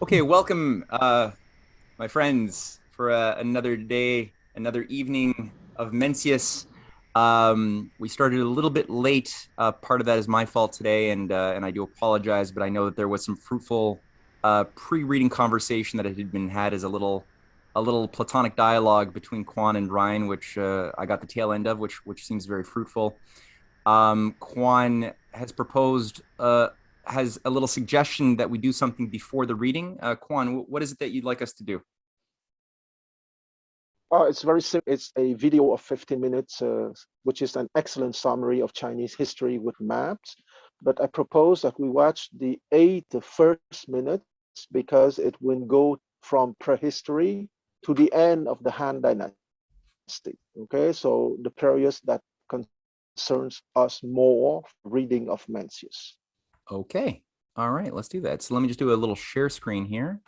Okay, welcome, my friends, for another day, another evening of Mencius. We started a little bit late. Part of that is my fault today, and I do apologize. But I know that there was some fruitful pre-reading conversation that had been had as a little platonic dialogue between Quan and Ryan, which I got the tail end of, which seems very fruitful. Quan has proposed has a little suggestion that we do something before the reading. Quan, what is it that you'd like us to do? Oh, it's very simple. It's a video of 15 minutes, which is an excellent summary of Chinese history with maps. But I propose that we watch the first minutes because it will go from prehistory to the end of the Han Dynasty. Okay, so the period that concerns us more, reading of Mencius. Okay. All right, let's do that. So let me just do a little share screen here.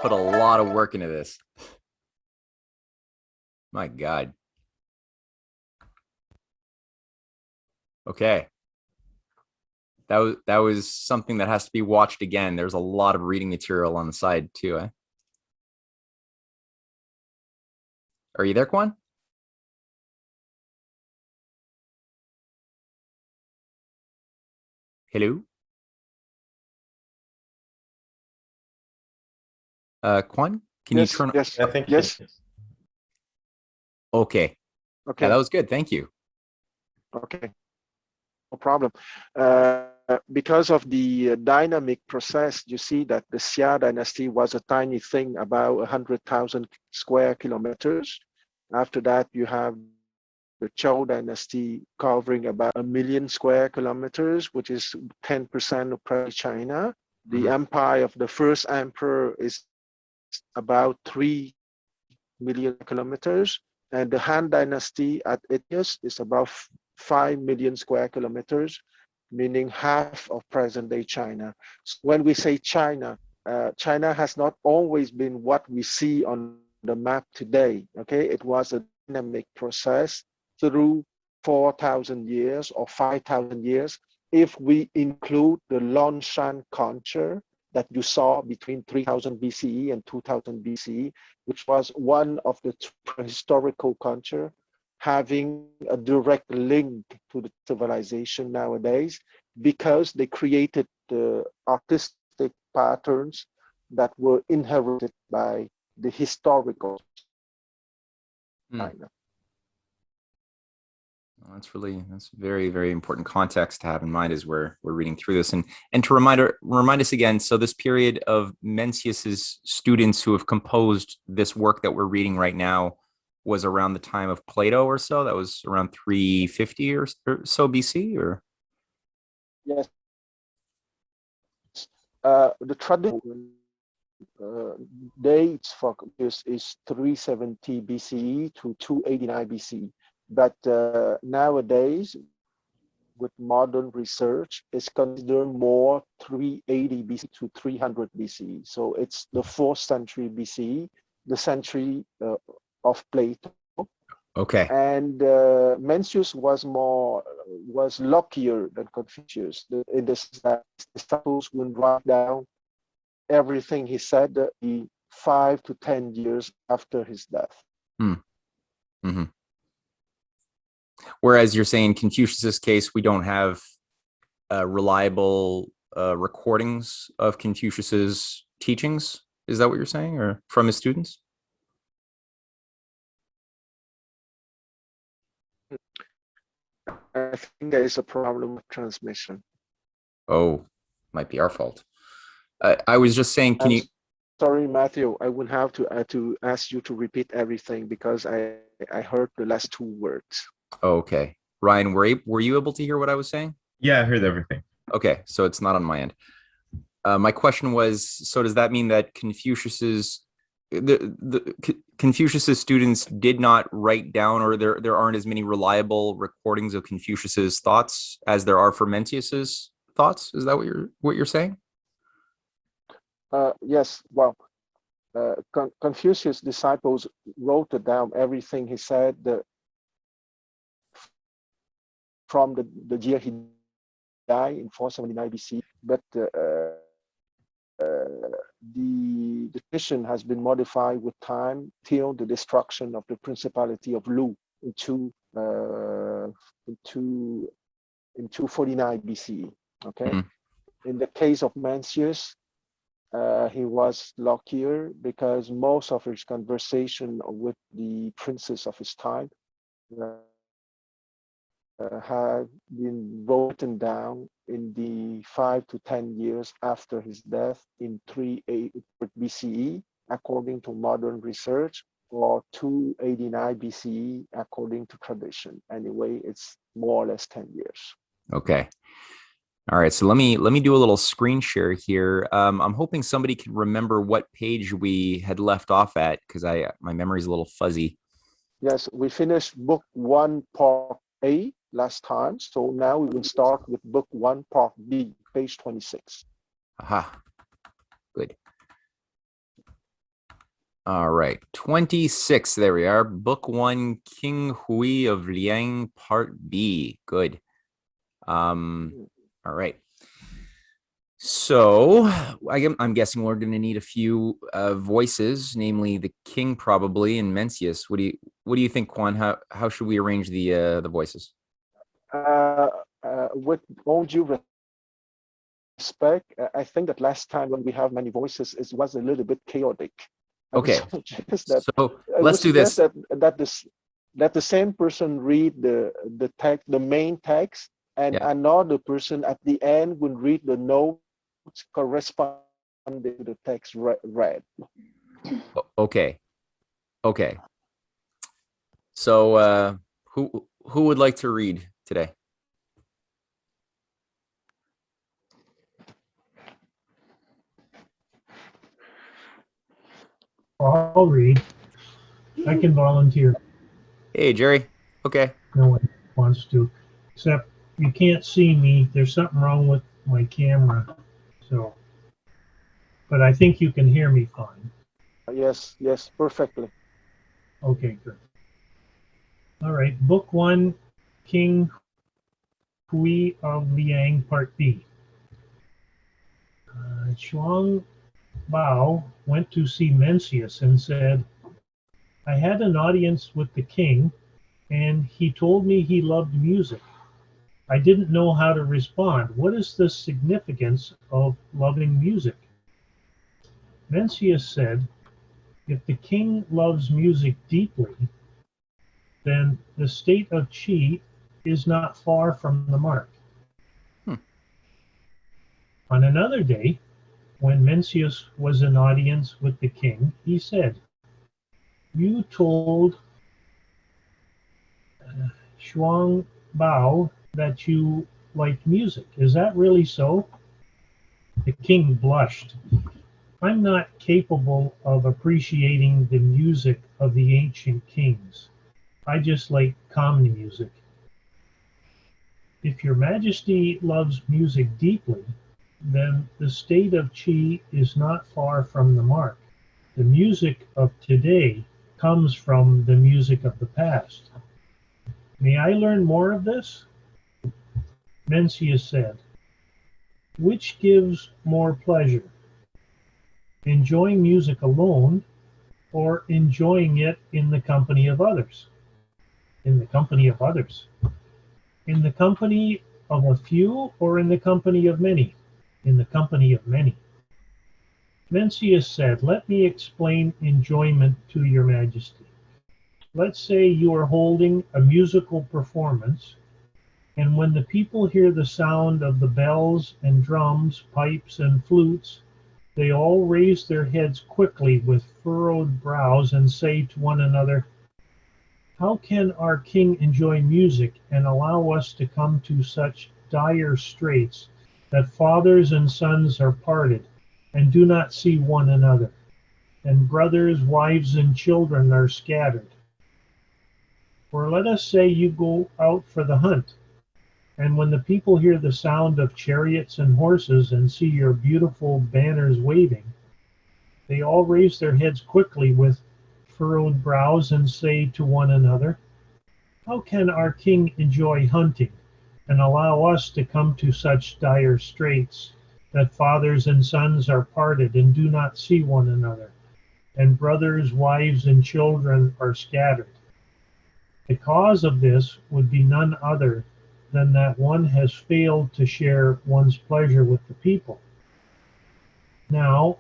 put a lot of work into this. My God. Okay. That was something that has to be watched again. There's a lot of reading material on the side too. Eh? Are you there, Quan? Hello, Quan? Can you Yes, turn? yes, I think yes. Okay. Yeah, that Okay, was good. Thank you. okay, no problem. Because of the dynamic process, you see that the Xia dynasty was a tiny thing, about 100,000 square kilometers. After that, you have the Zhou dynasty covering about 1 million square kilometers, which is 10% of present China. The Mhm. empire of the first emperor is about 3 million kilometers, and the Han Dynasty at Ethius is about 5 million square kilometers, meaning half of present day China. So when we say China, China has not always been what we see on the map today. Okay, it was a dynamic process through 4,000 years or 5,000 years, if we include the Longshan culture that you saw between 3000 BCE and 2000 BCE, which was one of the historical culture having a direct link to the civilization nowadays, because they created the artistic patterns that were inherited by the historical Mm. China. Well, that's very, very important context to have in mind as we're reading through this. And to remind us again, so this period of Mencius's students who have composed this work that we're reading right now was around the time of Plato or so. That was around 350 or so BC, or Yes, the traditional uh, dates for Confucius is 370 BCE to 289 BCE. But nowadays, with modern research, is considered more 380 BC to 300 BCE. So it's the 4th century BCE, the century of Plato. okay. And Mencius was luckier than Confucius in the sense that his disciples would write down everything he said 5 to 10 years after his death. Hmm. Mhm. Whereas you're saying Confucius's case, we don't have reliable recordings of Confucius's teachings. Is that what you're saying, or from his students? I think there is a problem with transmission. Oh, might be our fault. I was just saying, can I'm you? sorry, Matthew. I would have to ask you to repeat everything because I heard the last two words. Oh, okay, Ryan, were you able to hear what I was saying? Yeah, I heard everything. Okay, so it's not on my end. My question was, so does that mean that Confucius's students did not write down, or there aren't as many reliable recordings of Confucius's thoughts as there are for Mencius's thoughts? Is that what you're saying? Yes, well, Confucius' disciples wrote down everything he said from the year he died in 479 BC, but the tradition has been modified with time till the destruction of the Principality of Lu into into in 249 BCE. Okay, Mm, in the case of Mencius, he was luckier because most of his conversation with the princes of his time uh, had been written down in the 5 to 10 years after his death in 38 BCE, according to modern research, or 289 BCE, according to tradition. Anyway, it's more or less 10 years. okay. All right. So let me do a little screen share here. I'm hoping somebody can remember what page we had left off at, because my memory is a little fuzzy. Yes, we finished book one, part A last time. So now we will start with book one, part B, page 26. Aha. Good. All right. 26. There we are. Book one, King Hui of Liang, Part B. Good. All right. So I'm guessing we're going to need a few voices, namely the king probably and Mencius. What do you think, Quan? How should we arrange the voices? With all due respect, I think that last time when we have many voices, it was a little bit chaotic. I would Okay. suggest that So let's do this. that the same person read the text, the main text, and Yeah. another person at the end will read the notes corresponding to the text read. Okay. Okay. So who would like to read today? I'll read. I can volunteer. Hey, Jerry. Okay. No one wants to. Except you can't see me. There's something wrong with my camera. So, but I think you can hear me fine. Yes, yes, perfectly. Okay, good. All right. Book one, King Hui of Liang, Part B. Chuang Bao went to see Mencius and said, I had an audience with the king, and he told me he loved music. I didn't know how to respond. What is the significance of loving music? Mencius said, if the king loves music deeply, then the state of Qi is not far from the mark. Hmm. On another day, when Mencius was in audience with the king, he said, you told Shuang Bao that you like music. Is that really so? The king blushed. I'm not capable of appreciating the music of the ancient kings. I just like common music. If your majesty loves music deeply, then the state of Qi is not far from the mark. The music of today comes from the music of the past. May I learn more of this? Mencius said, which gives more pleasure? Enjoying music alone or enjoying it in the company of others? In the company of others. In the company of a few or in the company of many? In the company of many. Mencius said, let me explain enjoyment to your majesty. Let's say you are holding a musical performance, and when the people hear the sound of the bells and drums, pipes and flutes, they all raise their heads quickly with furrowed brows and say to one another, how can our king enjoy music and allow us to come to such dire straits that fathers and sons are parted and do not see one another, and brothers, wives, and children are scattered? Or let us say you go out for the hunt, and when the people hear the sound of chariots and horses and see your beautiful banners waving, they all raise their heads quickly with furrowed brows and say to one another, how can our king enjoy hunting and allow us to come to such dire straits that fathers and sons are parted and do not see one another, and brothers, wives, and children are scattered? The cause of this would be none other than that one has failed to share one's pleasure with the people. Now,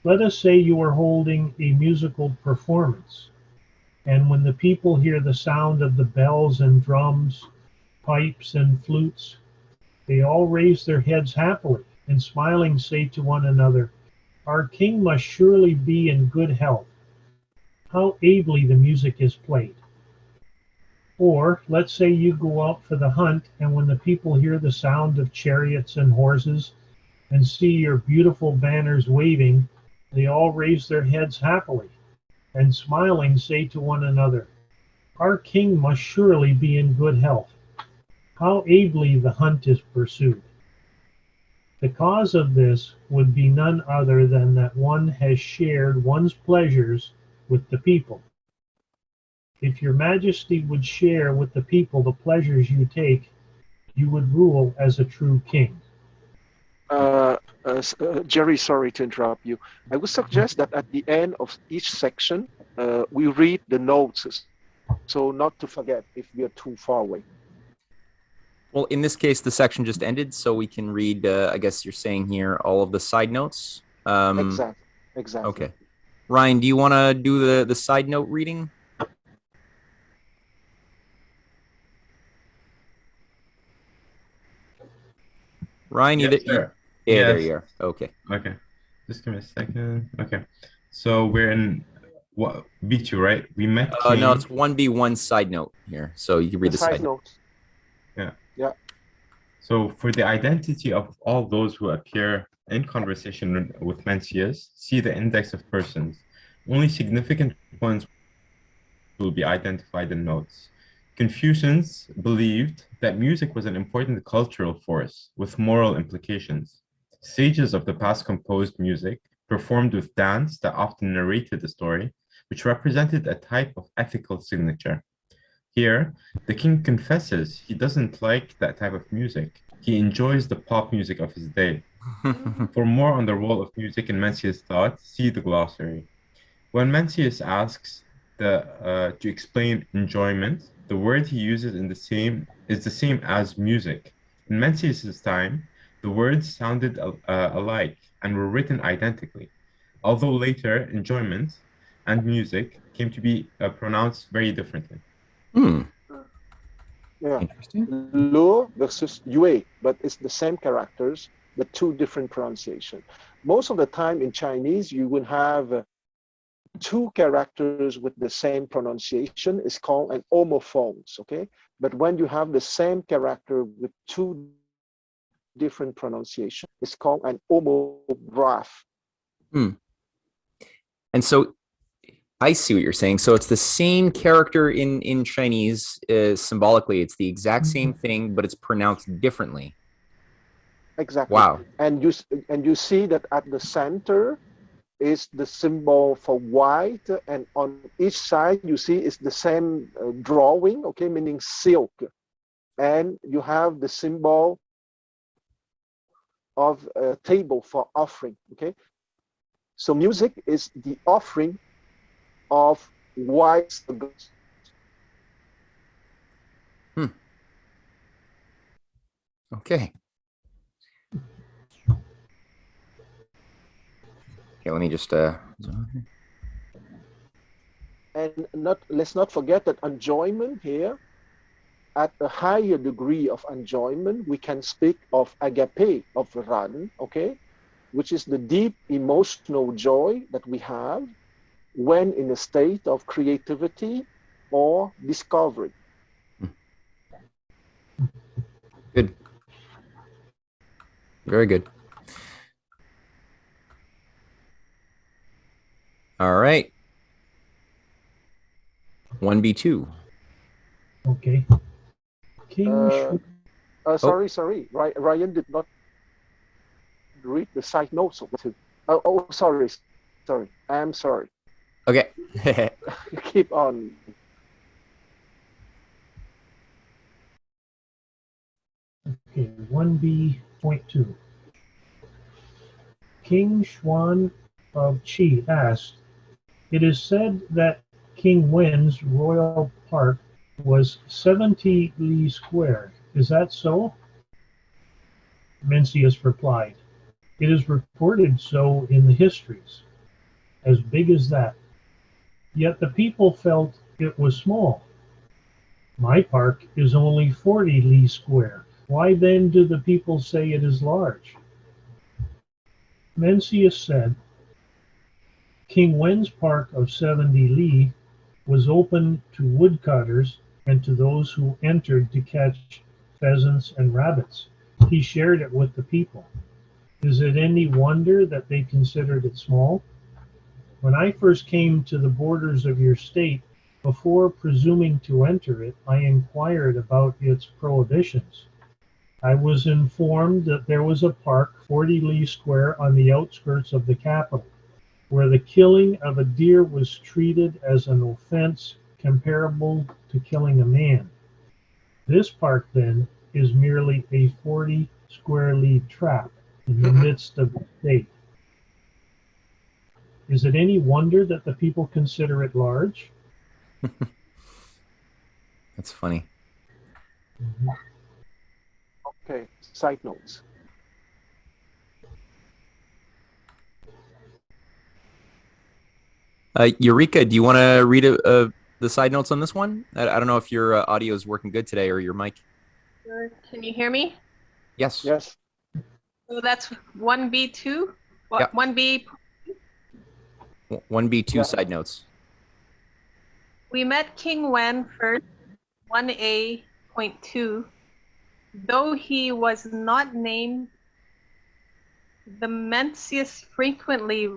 let us say you are holding a musical performance, and when the people hear the sound of the bells and drums, pipes and flutes, they all raise their heads happily and smiling say to one another, our king must surely be in good health. How ably the music is played. Or let's say you go out for the hunt, and when the people hear the sound of chariots and horses and see your beautiful banners waving, they all raise their heads happily and smiling say to one another, our king must surely be in good health. How ably the hunt is pursued. The cause of this would be none other than that one has shared one's pleasures with the people. If your majesty would share with the people the pleasures you take, you would rule as a true king. Jerry, sorry to interrupt you. I would suggest that at the end of each section, we read the notes, so not to forget if we are too far away. Well, in this case, the section just ended, so we can read, I guess you're saying here, all of the side notes. Exactly. Okay. Ryan, do you want to do the side note reading? Ryan, Yes, sir. yeah, there Yes. you are. Okay. Okay. Just give me a second. Okay. So we're in what B2, right? We met No, King. it's 1B1 side note here. So you can read the side note. Yeah. Yeah. So for the identity of all those who appear in conversation with Mencius, see the index of persons. Only significant ones will be identified in notes. Confucians believed that music was an important cultural force with moral implications. Sages of the past composed music, performed with dance that often narrated the story, which represented a type of ethical signature. Here, the king confesses he doesn't like that type of music. He enjoys the pop music of his day. For more on the role of music in Mencius' thought, see the glossary. When Mencius asks to explain enjoyment, the word he uses is the same as music. In Mencius's time, the words sounded alike and were written identically, although later enjoyment and music came to be pronounced very differently. Yeah. Interesting. Lu versus Yue, but it's the same characters, but two different pronunciation. Most of the time in Chinese, you will have two characters with the same pronunciation. Is called an homophones, okay? But when you have the same character with two different pronunciation, it's called an homograph. And so I see what you're saying. So it's the same character in Chinese symbolically. It's the exact same thing, but it's pronounced differently. Exactly. Wow. And you see that at the center is the symbol for white, and on each side you see is the same drawing, okay, meaning silk, and you have the symbol of a table for offering, okay. So music is the offering of white goods. Okay. Okay, let me just And let's not forget that enjoyment here, at a higher degree of enjoyment, we can speak of agape, of ran, okay, which is the deep emotional joy that we have when in a state of creativity or discovery. good. Very good. All right. 1B2. Okay. King Sorry. Ryan did not read the side notes of it. Sorry. I'm sorry. Okay. Keep on. Okay, 1B.2. King Quan of Qi asked, "It is said that King Wen's royal park was 70 li square. Is that so?" Mencius replied, "It is reported so in the histories, as big as that. Yet the people felt it was small. My park is only 40 li square. Why then do the people say it is large?" Mencius said, "King Wen's park of 70 li was open to woodcutters and to those who entered to catch pheasants and rabbits. He shared it with the people. Is it any wonder that they considered it small? When I first came to the borders of your state, before presuming to enter it, I inquired about its prohibitions. I was informed that there was a park 40 li square on the outskirts of the capital, where the killing of a deer was treated as an offense comparable to killing a man. This park, then, is merely a 40 square li tract in the midst of the state. Is it any wonder that the people consider it large? That's funny. Okay, side notes. Eureka, do you want to read the side notes on this one? I don't know if your audio is working good today or your mic. Can you hear me? Yes. Yes. So that's 1B2? What, Yep. 1B? 1B2 Yeah. side notes. We met King Wen first, 1A.2. Though he was not named, the Mencius frequently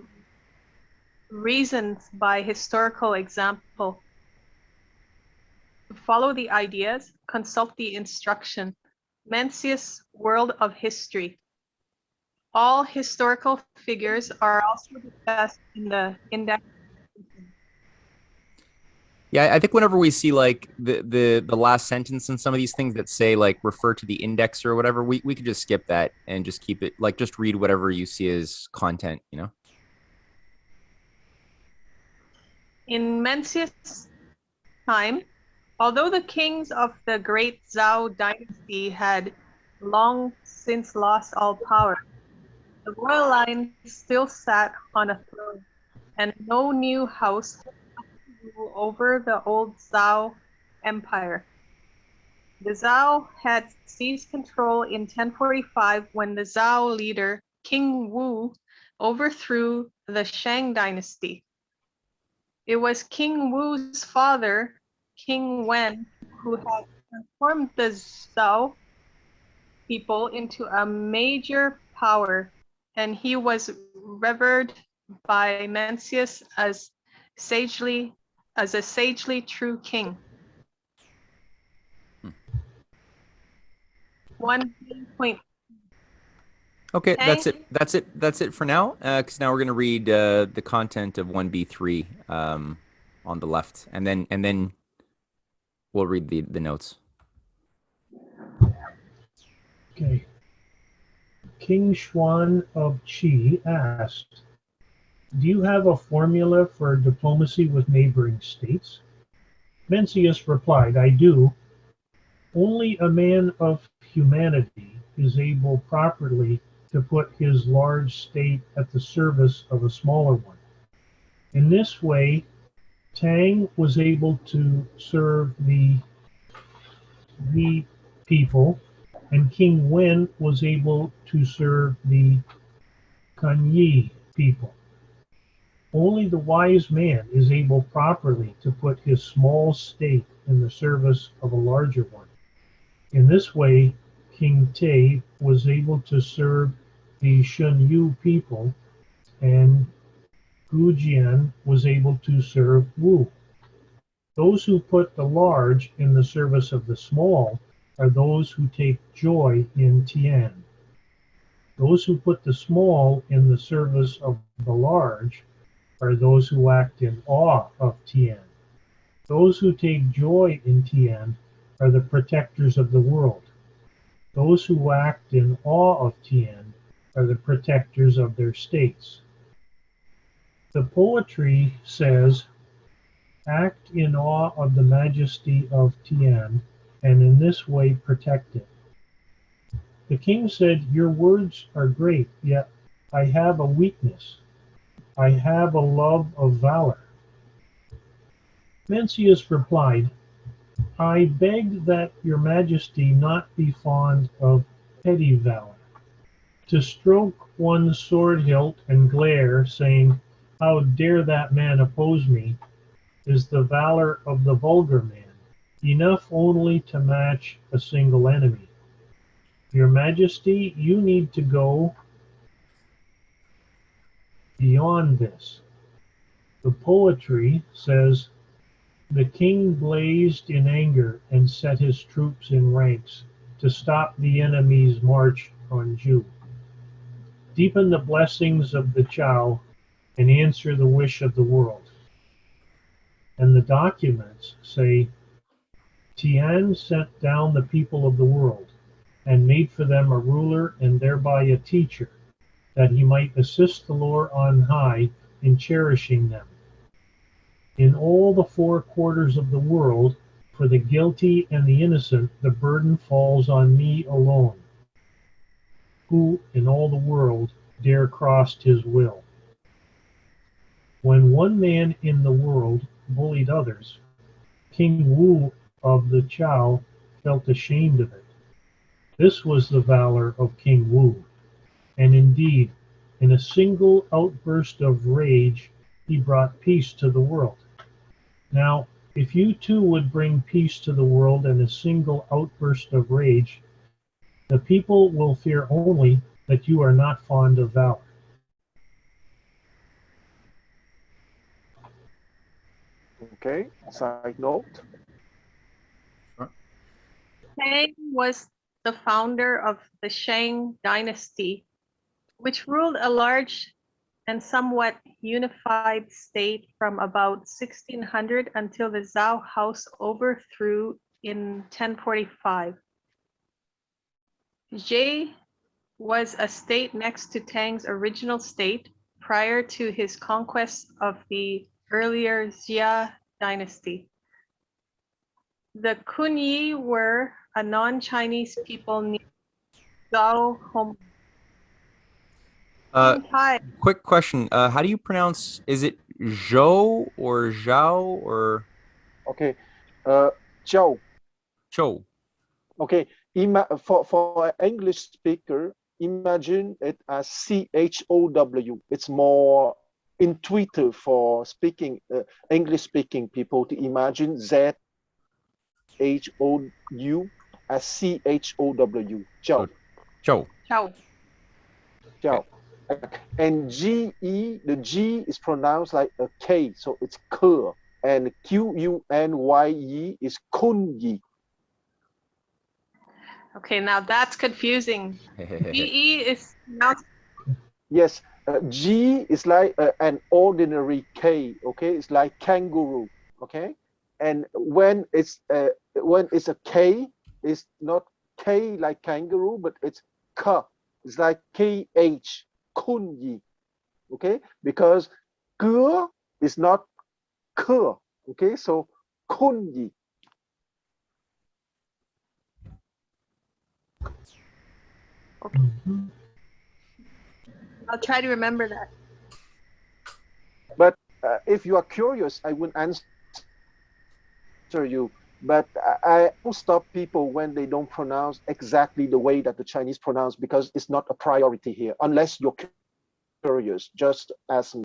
reasons by historical example. To follow the ideas, consult the instruction. Mencius, World of History. All historical figures are also discussed in the index. Yeah, I think whenever we see like the last sentence in some of these things that say like refer to the index or whatever, we could just skip that and just keep it like just read whatever you see as content, you know? In Mencius' time, although the kings of the great Zhao dynasty had long since lost all power, the royal line still sat on a throne, and no new house could rule over the old Zhao Empire. The Zhao had seized control in 1045 when the Zhao leader, King Wu, overthrew the Shang dynasty. It was King Wu's father, King Wen, who had transformed the Zhao people into a major power, and he was revered by Mencius as a sagely true king. 1.10. Okay, that's it for now. Because now we're gonna read the content of 1B3 on the left, and then we'll read the notes. Okay. King Xuan of Qi asked, "Do you have a formula for diplomacy with neighboring states?" Mencius replied, "I do. Only a man of humanity is able properly to put his large state at the service of a smaller one. In this way, Tang was able to serve the people, and King Wen was able to serve the Kanyi people. Only the wise man is able properly to put his small state in the service of a larger one. In this way, King Te was able to serve the Shunyu people, and Gujian was able to serve Wu. Those who put the large in the service of the small are those who take joy in Tian. Those who put the small in the service of the large are those who act in awe of Tian. Those who take joy in Tian are the protectors of the world. Those who act in awe of Tian are the protectors of their states. The poetry says, act in awe of the majesty of Tian, and in this way protect it. The king said, your words are great, yet I have a weakness. I have a love of valor. Mencius replied, I beg that your majesty not be fond of petty valor. To stroke one's sword hilt and glare, saying, how dare that man oppose me, is the valor of the vulgar man, enough only to match a single enemy. Your majesty, you need to go beyond this. The poetry says, the king blazed in anger and set his troops in ranks to stop the enemy's march on Zhou. Deepen the blessings of the Chow and answer the wish of the world. And the documents say, Tian sent down the people of the world and made for them a ruler and thereby a teacher, that he might assist the Lord on high in cherishing them. In all the four quarters of the world, for the guilty and the innocent, the burden falls on me alone, who in all the world dare cross his will. When one man in the world bullied others, King Wu of the Chow felt ashamed of it. This was the valor of King Wu, and indeed, in a single outburst of rage, he brought peace to the world. Now, if you too would bring peace to the world in a single outburst of rage, the people will fear only that you are not fond of valor. Okay, side note. Tang was the founder of the Shang dynasty, which ruled a large and somewhat unified state from about 1600 until the Zhao house overthrew in 1045. Jie was a state next to Tang's original state prior to his conquest of the earlier Xia dynasty. The Kunyi were a non-Chinese people near Zhao home. Quick question. How do you pronounce, is it Zhou or Zhao or Okay, Zhou. Zhou? Okay, for an English speaker, imagine it as CHOW. It's more intuitive for speaking English-speaking people to imagine ZHOU as CHOW. Zhou. Zhou. Zhao. Zhou. And GE, the G is pronounced like a K, so it's Ke. And QUNYE is Kunyi. Okay, now that's confusing. GE is now. Yes, G is like an ordinary K. Okay, it's like kangaroo. Okay, and when it's a K, it's not K like kangaroo, but it's K. It's like KH, Kunyi. Okay, because Ge is not Ke. Okay, so Kunyi. Okay. I'll try to remember that. But if you are curious, I wouldn't answer you. But I don't stop people when they don't pronounce exactly the way that the Chinese pronounce, because it's not a priority here, unless you're curious, just ask me.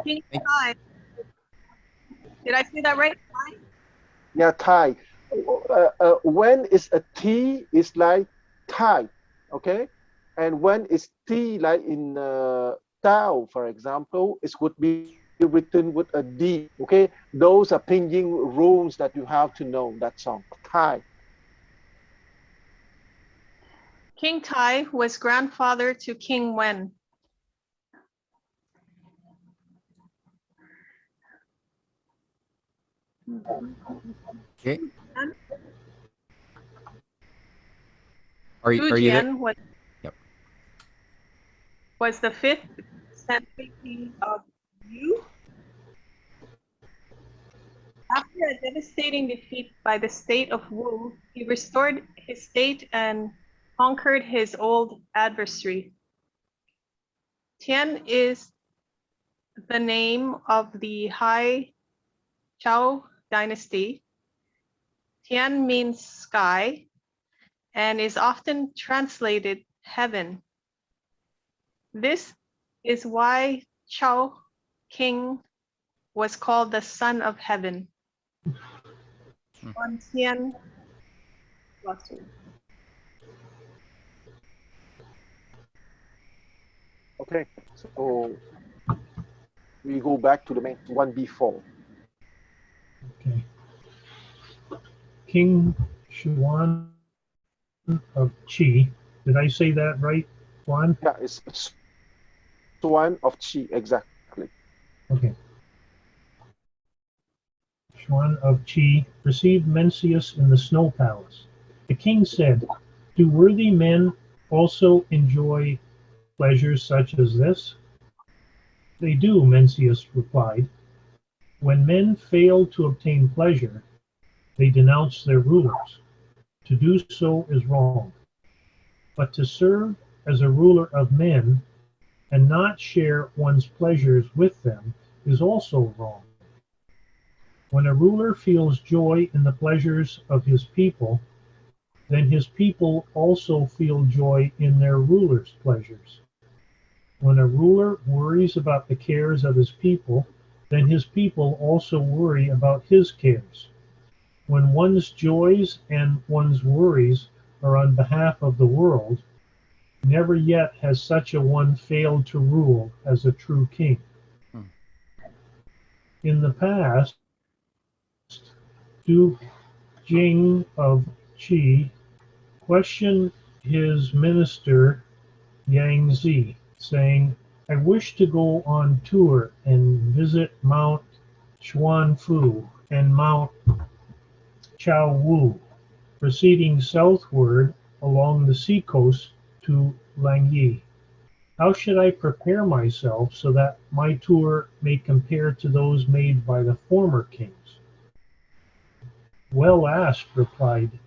King Tai. Did I say that right? Yeah, Thai. When it's a T, it's like Thai, okay? And when it's T, like in Tao, for example, it would be written with a D, okay? Those are pinyin rules that you have to know, that's all. Thai. King Tai was grandfather to King Wen. Okay. Fu Are you there? Jian Yep. was the 5th century king of Yu. After a devastating defeat by the state of Wu, he restored his state and conquered his old adversary. Tian is the name of the Hai Chao dynasty. Tian means sky and is often translated heaven. This is why Chao King was called the son of heaven. On Tian Okay, so we go back to the main one before. Okay. King Xuan of Qi. Did I say that right, Quan? Yeah, it's Swan of Qi, exactly. Okay. Xuan of Qi received Mencius in the snow palace. The king said, "Do worthy men also enjoy pleasures such as this?" "They do," Mencius replied. "When men fail to obtain pleasure, they denounce their rulers. To do so is wrong. But to serve as a ruler of men and not share one's pleasures with them is also wrong. When a ruler feels joy in the pleasures of his people, then his people also feel joy in their ruler's pleasures. When a ruler worries about the cares of his people, then his people also worry about his cares. When one's joys and one's worries are on behalf of the world, never yet has such a one failed to rule as a true king. Hmm. In the past, Duke Jing of Qi questioned his minister Yangzi, saying, "I wish to go on tour and visit Mount Xuanfu and Mount Chaowu, proceeding southward along the seacoast to Langyi. How should I prepare myself so that my tour may compare to those made by the former kings?" "Well asked," replied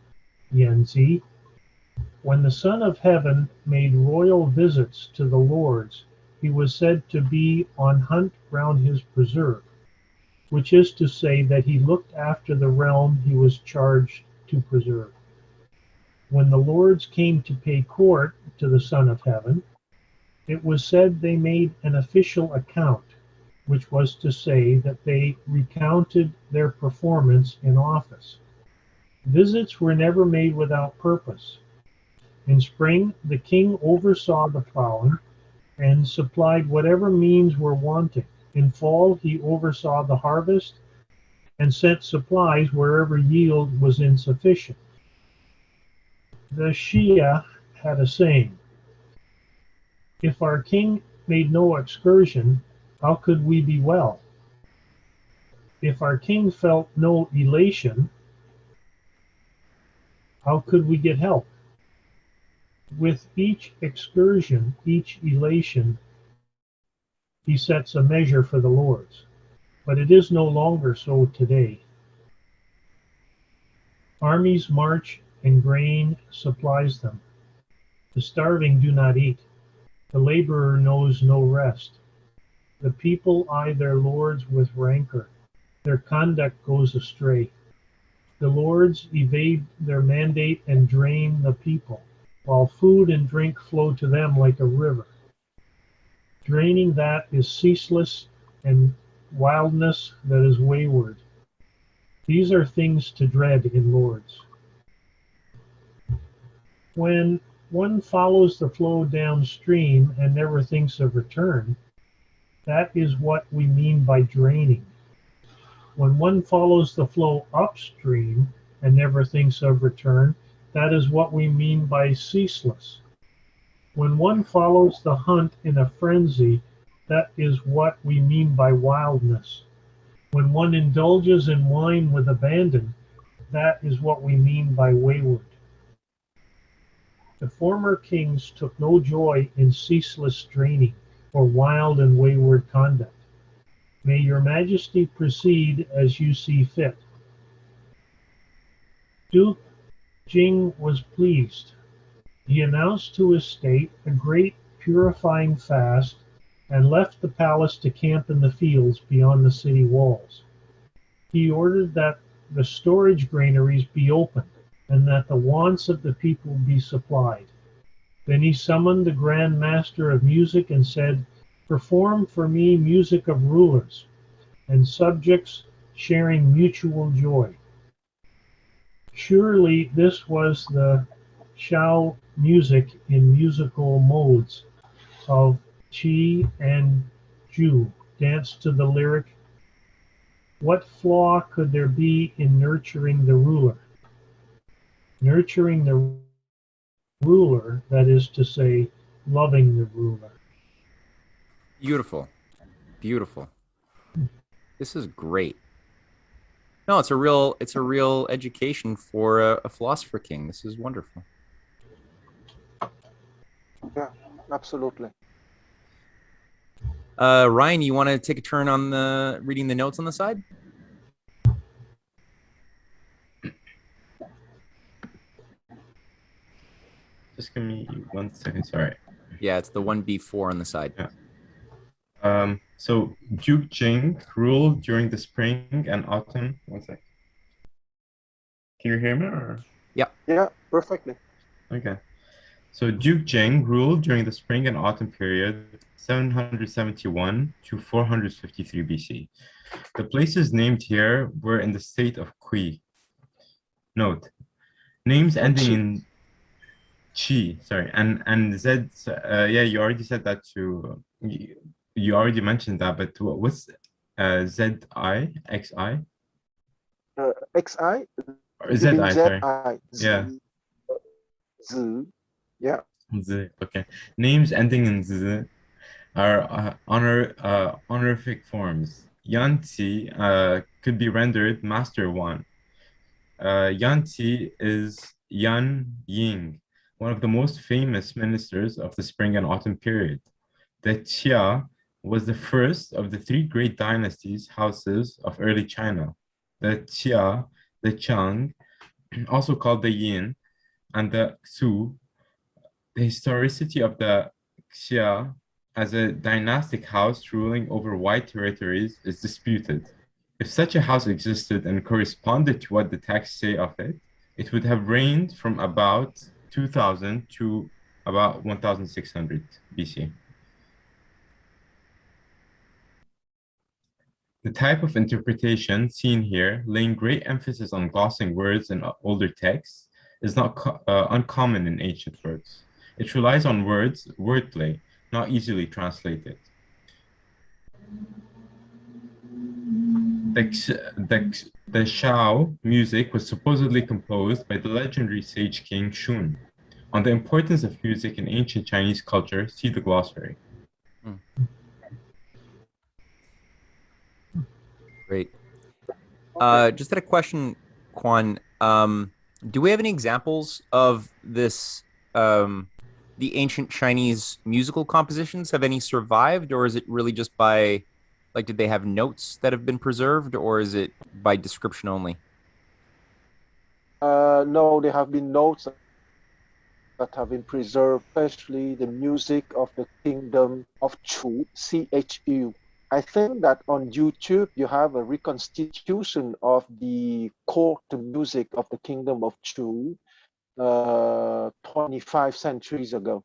Yanzi. "When the Son of Heaven made royal visits to the lords, he was said to be on hunt round his preserve, which is to say that he looked after the realm he was charged to preserve. When the lords came to pay court to the Son of Heaven, it was said they made an official account, which was to say that they recounted their performance in office. Visits were never made without purpose. In spring, the king oversaw the plowing and supplied whatever means were wanting. In fall, he oversaw the harvest and sent supplies wherever yield was insufficient. The Shia had a saying, "If our king made no excursion, how could we be well? If our king felt no elation, how could we get help?" With each excursion, each elation, he sets a measure for the lords. But it is no longer so today. Armies march and grain supplies them. The starving do not eat. The laborer knows no rest. The people eye their lords with rancor. Their conduct goes astray. The lords evade their mandate and drain the people, while food and drink flow to them like a river. Draining that is ceaseless, and wildness that is wayward. These are things to dread in lords. When one follows the flow downstream and never thinks of return, that is what we mean by draining. When one follows the flow upstream and never thinks of return, that is what we mean by ceaseless. When one follows the hunt in a frenzy, that is what we mean by wildness. When one indulges in wine with abandon, that is what we mean by wayward. The former kings took no joy in ceaseless straining or wild and wayward conduct. May your majesty proceed as you see fit. Duke Jing was pleased. He announced to his state a great purifying fast and left the palace to camp in the fields beyond the city walls. He ordered that the storage granaries be opened and that the wants of the people be supplied. Then he summoned the Grand Master of Music and said, "Perform for me music of rulers and subjects sharing mutual joy." Surely this was the Shao music in musical modes of Qi and Ju, danced to the lyric, "What flaw could there be in nurturing the ruler? nurturing the ruler, that is to say, loving the ruler. Beautiful. Beautiful. This is great. No, it's a real education for a philosopher king. This is wonderful. Yeah, absolutely. Ryan, you want to take a turn on the reading the notes on the side? Just give me 1 second, sorry. Yeah, it's the one before on the side. Yeah. So Duke Jing ruled during the spring and autumn. 1 sec. Can you hear me? Or? Yeah, perfectly. Okay. So Duke Jing ruled during the spring and autumn period 771 to 453 BC. The places named here were in the state of Qi. Note, names ending in Chi, sorry, and Z. Yeah, you already said that too. You already mentioned that, but what's Z I X I XI, or you Z mean I? Sorry, ZI, yeah, Z, yeah. Z. Okay, names ending in Z are honorific forms. Yanzi could be rendered Master One. Yanzi is Yan Ying, one of the most famous ministers of the spring and autumn period. The Xia was the first of the three great dynasties houses of early China. The Xia, the Chang, also called the Yin, and the Xu. The historicity of the Xia as a dynastic house ruling over wide territories is disputed. If such a house existed and corresponded to what the texts say of it, it would have reigned from about 2000 to about 1600 BC. The type of interpretation seen here, laying great emphasis on glossing words in older texts, is not uncommon in ancient works. It relies on wordplay, not easily translated. The Shao music was supposedly composed by the legendary sage king Shun. On the importance of music in ancient Chinese culture, see the glossary. Great. Just had a question, Quan. Do we have any examples of this, the ancient Chinese musical compositions? Have any survived, or is it really just by, like, did they have notes that have been preserved, or is it by description only? No, there have been notes that have been preserved, especially the music of the kingdom of Chu, CHU. I think that on YouTube you have a reconstitution of the court music of the kingdom of Chu 25 centuries ago.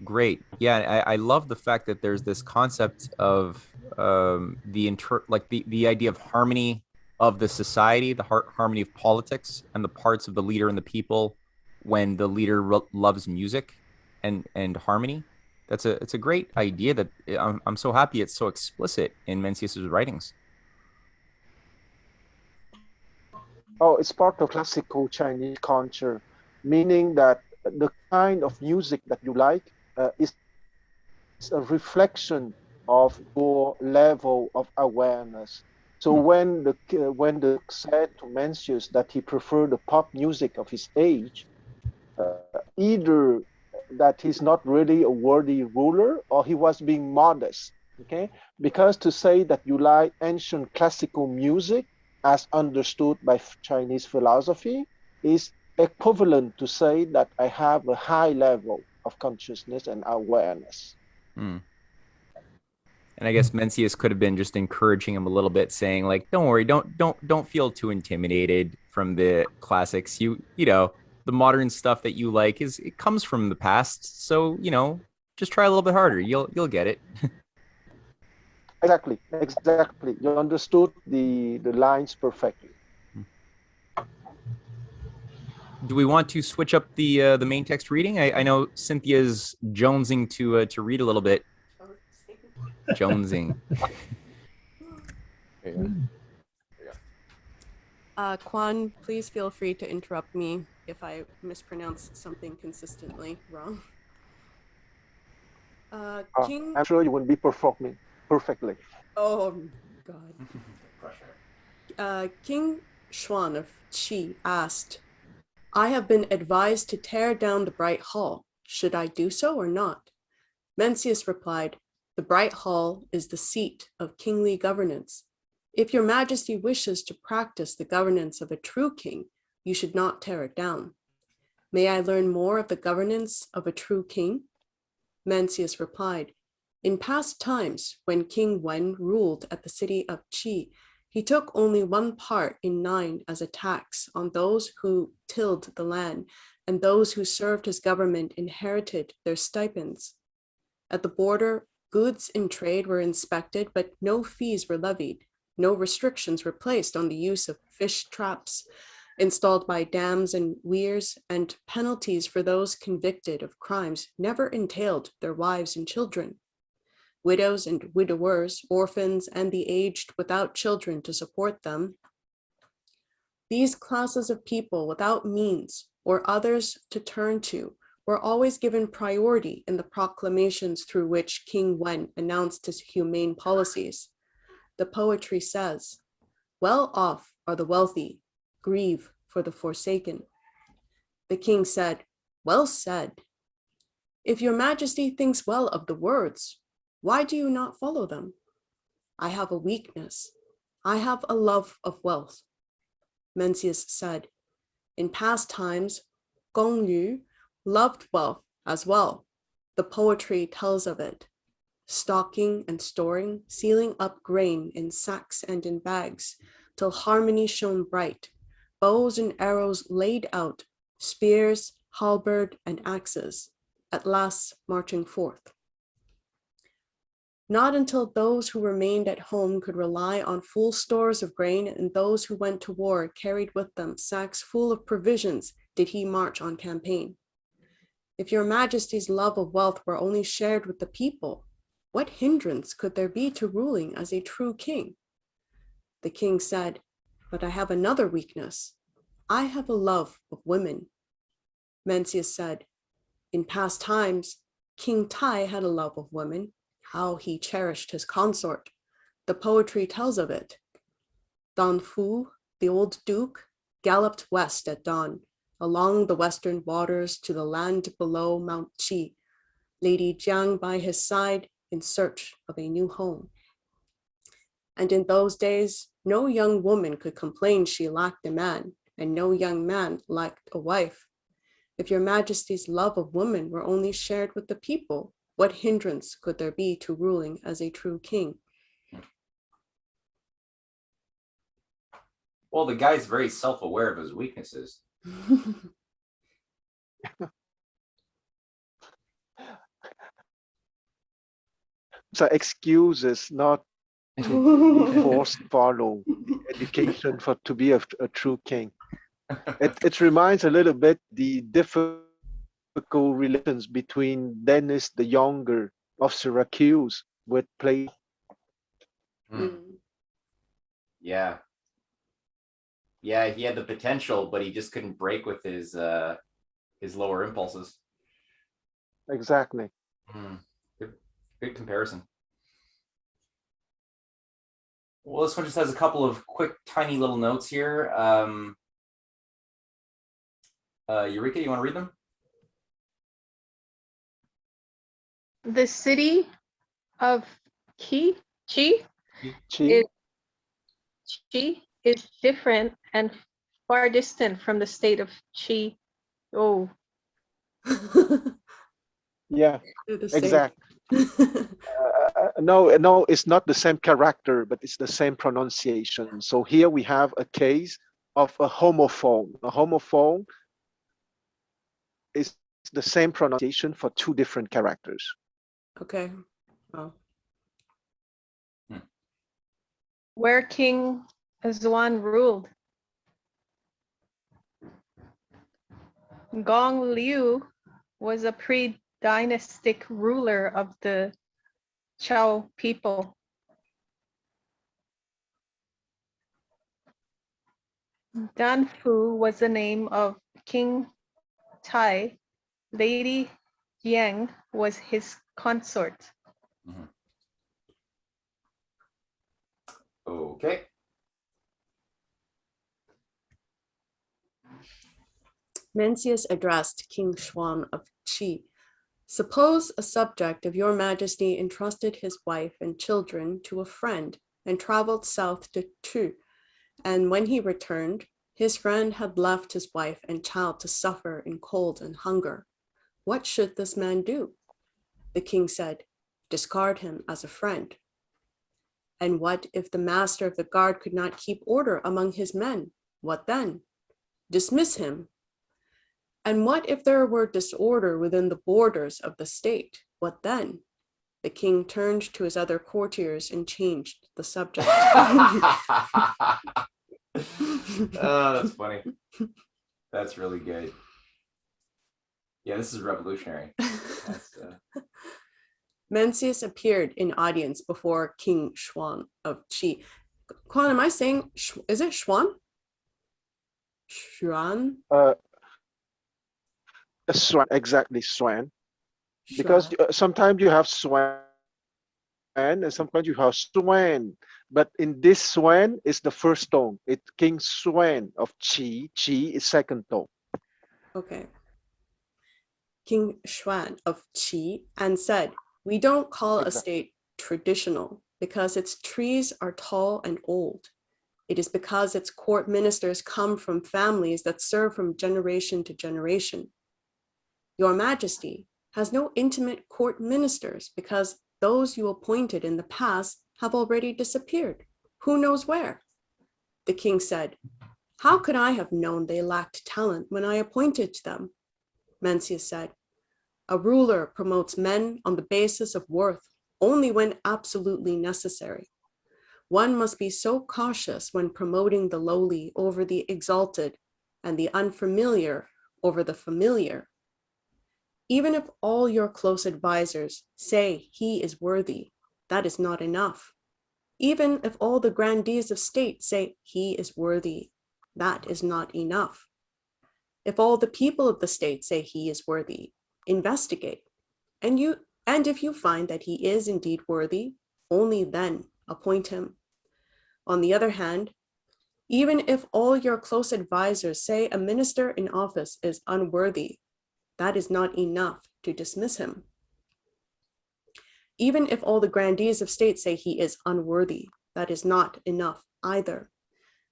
Great. Yeah, I love the fact that there's this concept of the idea of harmony of the society, the harmony of politics, and the parts of the leader and the people when the leader loves music and harmony. It's a great idea that I'm so happy it's so explicit in Mencius's writings. Oh, it's part of classical Chinese culture, meaning that the kind of music that you like is a reflection of your level of awareness. So when the said to Mencius that he preferred the pop music of his age, either that he's not really a worthy ruler or he was being modest. Okay, because to say that you like ancient classical music as understood by Chinese philosophy is equivalent to say that I have a high level of consciousness and awareness. Mm. And I guess Mencius could have been just encouraging him a little bit, saying like, "Don't worry, don't feel too intimidated from the classics. You know, the modern stuff that you like it comes from the past. So just try a little bit harder. You'll get it." Exactly. You understood the lines perfectly. Do we want to switch up the main text reading? I know Cynthia's jonesing to read a little bit. Jonesing. There you go. Quan, please feel free to interrupt me if I mispronounce something consistently wrong. King. I'm sure you will be performing perfectly. Oh, God. King Xuan of Qi asked, I have been advised to tear down the Bright Hall. Should I do so or not? Mencius replied, the Bright Hall is the seat of kingly governance. If your majesty wishes to practice the governance of a true king, you should not tear it down. May I learn more of the governance of a true king? Mencius replied, in past times, when King Wen ruled at the city of Qi, he took only 1 part in 9 as a tax on those who tilled the land, and those who served his government inherited their stipends. At the border, goods in trade were inspected, but no fees were levied. No restrictions were placed on the use of fish traps installed by dams and weirs, and penalties for those convicted of crimes never entailed their wives and children. Widows and widowers, orphans, and the aged without children to support them. These classes of people without means or others to turn to were always given priority in the proclamations through which King Wen announced his humane policies. The poetry says, well off are the wealthy, grieve for the forsaken. The king said, well said. If your majesty thinks well of the words, why do you not follow them? I have a weakness. I have a love of wealth. Mencius said, in past times, Gong Yu loved wealth as well. The poetry tells of it. Stocking and storing, sealing up grain in sacks and in bags, till harmony shone bright, bows and arrows laid out, spears, halberd, and axes, at last marching forth. Not until those who remained at home could rely on full stores of grain, and those who went to war carried with them sacks full of provisions, did he march on campaign. If your majesty's love of wealth were only shared with the people, what hindrance could there be to ruling as a true king? The king said, but I have another weakness. I have a love of women. Mencius said, in past times, King Tai had a love of women. How he cherished his consort. The poetry tells of it. Don Fu, the old duke, galloped west at dawn, along the western waters to the land below Mount Qi, Lady Jiang by his side in search of a new home. And in those days, no young woman could complain she lacked a man, and no young man lacked a wife. If your majesty's love of women were only shared with the people, what hindrance could there be to ruling as a true king? Well, the guy's very self-aware of his weaknesses. So excuses not to be forced to follow education for to be a true king. It reminds a little bit the difficult relations between Dennis the Younger of Syracuse with Plato. Yeah. Yeah, he had the potential, but he just couldn't break with his lower impulses. Exactly. Good comparison. Well, this one just has a couple of quick, tiny little notes here. Eureka, you want to read them? The city of Qi is different and far distant from the state of Qi. Oh. Yeah, exactly. No, it's not the same character, but it's the same pronunciation. So here we have a case of a homophone. A homophone is the same pronunciation for 2 different characters. Okay. Oh. Where King Zhuan ruled. Gong Liu was a pre-dynastic ruler of the Chao people. Danfu was the name of King Tai. Lady Yang was his consort. Mhm. Okay. Mencius addressed King Xuan of Qi. Suppose a subject of your majesty entrusted his wife and children to a friend and traveled south to Tu, and when he returned, his friend had left his wife and child to suffer in cold and hunger. What should this man do? The king said, discard him as a friend. And what if the master of the guard could not keep order among his men? What then? Dismiss him. And what if there were disorder within the borders of the state? What then? The king turned to his other courtiers and changed the subject. Oh, that's funny. That's really good. Yeah, this is revolutionary. Mencius appeared in audience before King Xuan of Qi. Quan, am I saying, is it Xuan? Xuan? Swan, exactly, Swan. Because sometimes you have Swan and sometimes you have Swan. But in this Swan is the first tone. It's King Swan of Qi. Qi is second tone. Okay. King Xuan of Qi and said, we don't call a state traditional because its trees are tall and old. It is because its court ministers come from families that serve from generation to generation. Your Majesty has no intimate court ministers because those you appointed in the past have already disappeared. Who knows where? The king said, how could I have known they lacked talent when I appointed them? Mencius said, a ruler promotes men on the basis of worth only when absolutely necessary. One must be so cautious when promoting the lowly over the exalted and the unfamiliar over the familiar. Even if all your close advisors say he is worthy, that is not enough. Even if all the grandees of state say he is worthy, that is not enough. If all the people of the state say he is worthy, investigate. And if you find that he is indeed worthy, only then appoint him. On the other hand, even if all your close advisors say a minister in office is unworthy, that is not enough to dismiss him. Even if all the grandees of state say he is unworthy, that is not enough either.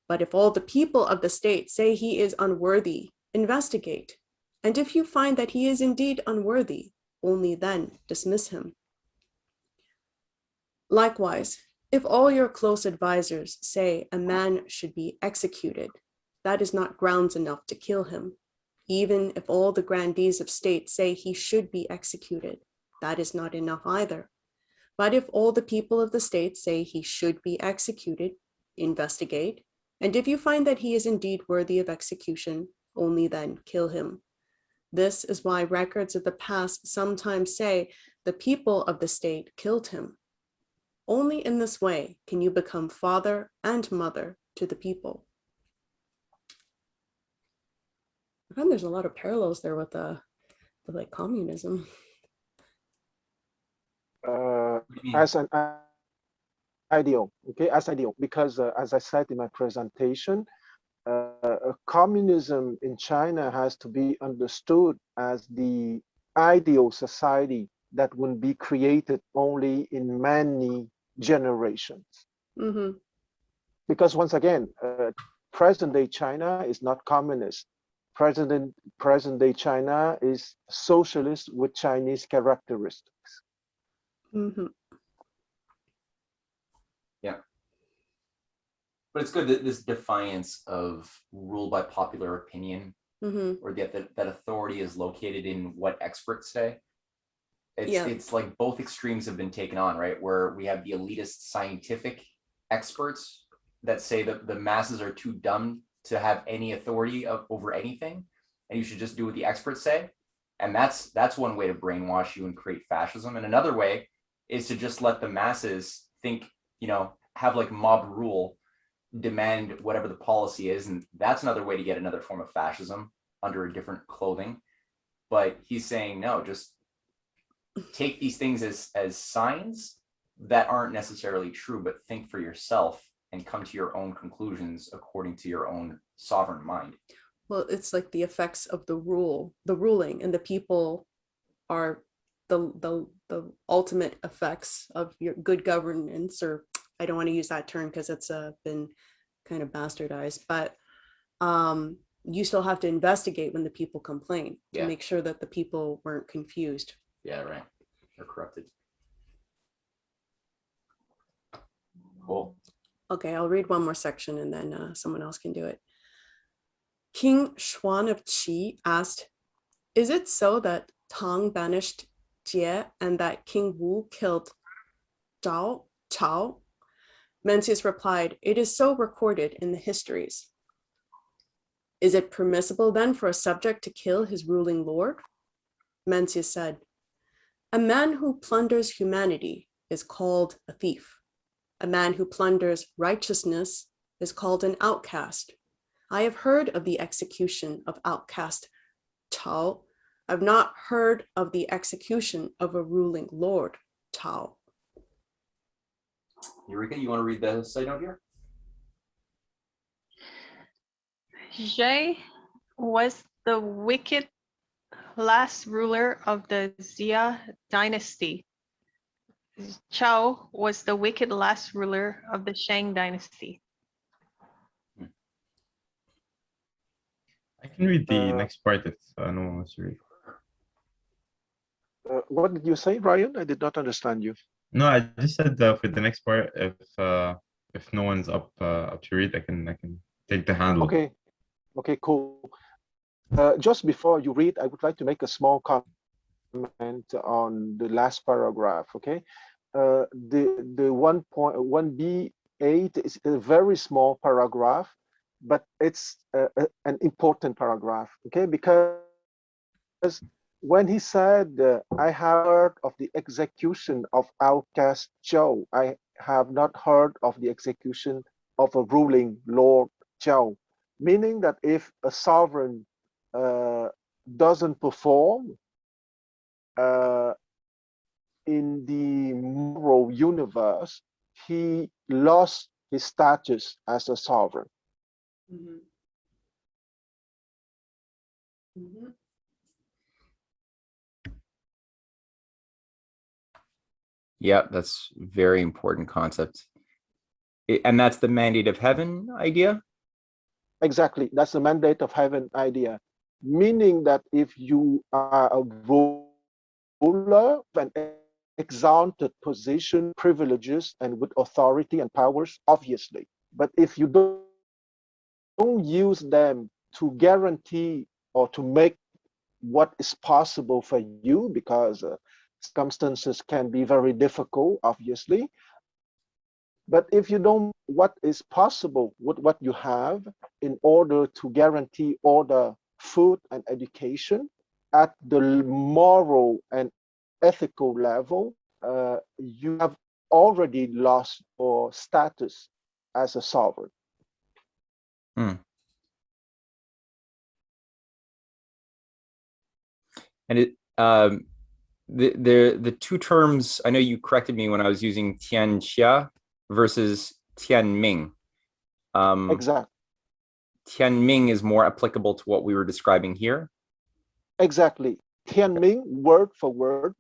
But if all the people of the state say he is unworthy, investigate. And if you find that he is indeed unworthy, only then dismiss him. Likewise, if all your close advisors say a man should be executed, that is not grounds enough to kill him. Even if all the grandees of state say he should be executed, that is not enough either. But if all the people of the state say he should be executed, investigate, and if you find that he is indeed worthy of execution, only then kill him. This is why records of the past sometimes say the people of the state killed him. Only in this way can you become father and mother to the people. I find there's a lot of parallels there with like communism. As an ideal, okay, as ideal, because as I said in my presentation, communism in China has to be understood as the ideal society that will be created only in many generations. Mm-hmm. Because once again, present-day China is not communist. Present-day China is socialist with Chinese characteristics. Mm-hmm. Yeah. But it's good that this defiance of rule by popular opinion, Mm-hmm. or that authority is located in what experts say. It's like both extremes have been taken on, right? Where we have the elitist scientific experts that say that the masses are too dumb to have any authority over anything, and you should just do what the experts say. And that's one way to brainwash you and create fascism. And another way is to just let the masses think, have like mob rule, demand whatever the policy is. And that's another way to get another form of fascism under a different clothing. But he's saying, no, just take these things as signs that aren't necessarily true, but think for yourself and come to your own conclusions according to your own sovereign mind. Well, it's like the effects of the ruling, and the people are the ultimate effects of your good governance, or I don't want to use that term because it's been kind of bastardized, but you still have to investigate when the people complain to make sure that the people weren't confused. Yeah, right. Or corrupted. Cool. Okay, I'll read one more section and then someone else can do it. King Quan of Qi asked, "Is it so that Tang banished Jie and that King Wu killed Chao?" Mencius replied, "It is so recorded in the histories." "Is it permissible then for a subject to kill his ruling lord?" Mencius said, "A man who plunders humanity is called a thief. A man who plunders righteousness is called an outcast. I have heard of the execution of outcast Chao. I've not heard of the execution of a ruling lord, Chao." Eureka, you want to read the side note here? Zhe was the wicked last ruler of the Xia dynasty. Chao was the wicked last ruler of the Shang dynasty. I can read the next part if no one wants to read. What did you say, Ryan? I did not understand you. No, I just said for the next part, if no one's up to read, I can take the handle. Okay, cool. Just before you read, I would like to make a small comment on the last paragraph. Okay, the 1.1b8 is a very small paragraph, but it's an important paragraph. Okay, because when he said, "I have heard of the execution of outcast Zhou, I have not heard of the execution of a ruling Lord Zhou," meaning that if a sovereign doesn't perform in the moral universe, he lost his status as a sovereign. Mm-hmm. Mm-hmm. Yeah, that's very important concept. And that's the mandate of heaven idea? Exactly, that's the mandate of heaven idea, meaning that if you are a ruler of an exalted position, privileges, and with authority and powers, obviously, but if you don't use them to guarantee or to make what is possible for you, because circumstances can be very difficult, obviously. But if you don't what is possible with what you have in order to guarantee order, food, and education at the moral and ethical level, you have already lost your status as a sovereign. And the two terms, I know you corrected me when I was using Tianxia versus Tianming. Exactly. Tianming is more applicable to what we were describing here. Exactly. Tianming, word for word,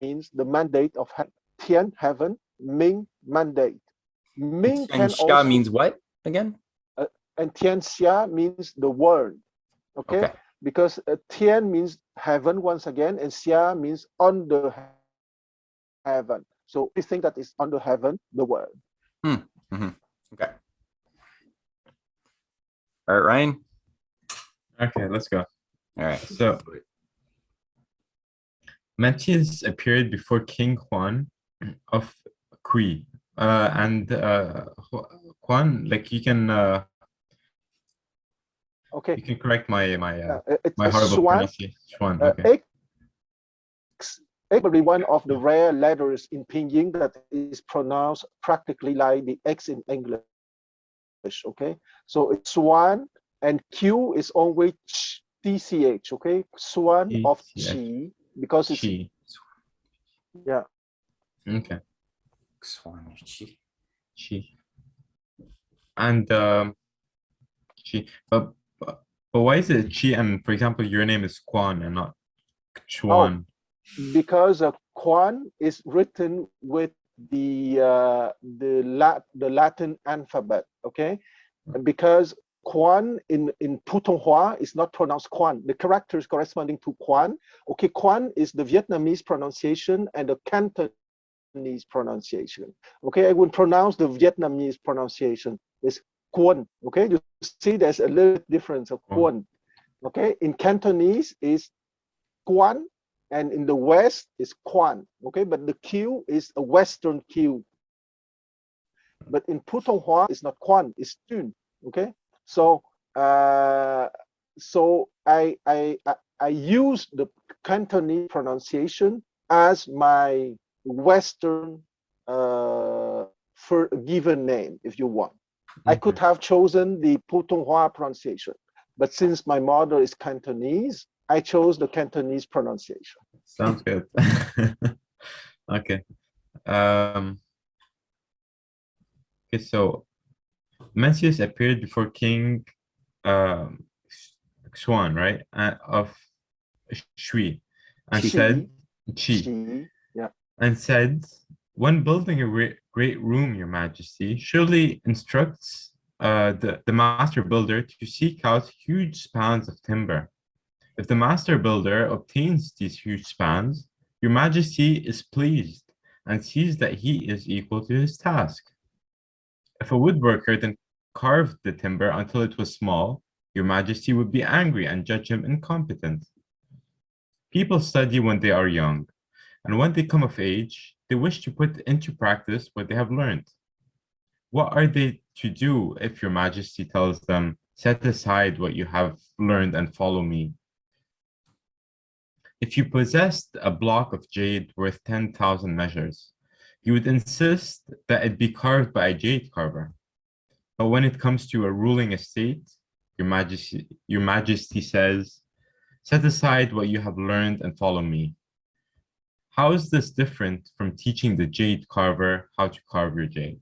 means the mandate of heaven. Tian, heaven, Ming, mandate. Ming can also means what again? And Tianxia means the word. Okay. Because Tian means heaven once again, and Xia means under heaven. So everything that is under heaven, the word. Okay. All right, Ryan. Okay, let's go. All right. So Mencius appeared before King Quan of Kui, and Quan, like you can okay, you can correct my it's horrible pronunciation. Xuan, okay. Probably one of the rare letters in Pinyin that is pronounced practically like the X in English. okay? So it's Swan, and Q is always TCH, okay? Swan of TCH. Qi, because it's, Chi. yeah. Okay. Chi. Chi. And Chi. But why is it Chi? And for example, your name is Quan and not Oh, Chuan. because Quan is written with the Latin alphabet, okay? And because Quan in Putonghua is not pronounced Quan. The characters corresponding to Quan, okay, Quan is the Vietnamese pronunciation and the Cantonese pronunciation. Okay, I would pronounce the Vietnamese pronunciation is Quan. Okay, you see there's a little difference of Quan. Okay, in Cantonese is Quan, and in the West is Quan. Okay, but the Q is a Western Q. But in Putonghua, it's not Quan, it's Tun. Okay, so so I use the Cantonese pronunciation as my Western for given name, if you want. I could have chosen the Putonghua pronunciation, but since my mother is Cantonese, I chose the Cantonese pronunciation. Sounds good. Okay. Okay, so Mencius appeared before King Xuan, right? Of Shui, and said, Qi, Yeah. and said, when building a great room, Your Majesty, surely instructs the master builder to seek out huge spans of timber. If the master builder obtains these huge spans, Your Majesty is pleased and sees that he is equal to his task. If a woodworker then carved the timber until it was small, Your Majesty would be angry and judge him incompetent. People study when they are young, and when they come of age, they wish to put into practice what they have learned. What are they to do if Your Majesty tells them, set aside what you have learned and follow me? If you possessed a block of jade worth 10,000 measures, you would insist that it be carved by a jade carver. But when it comes to a ruling estate, Your Majesty says, set aside what you have learned and follow me. How is this different from teaching the jade carver how to carve your jade?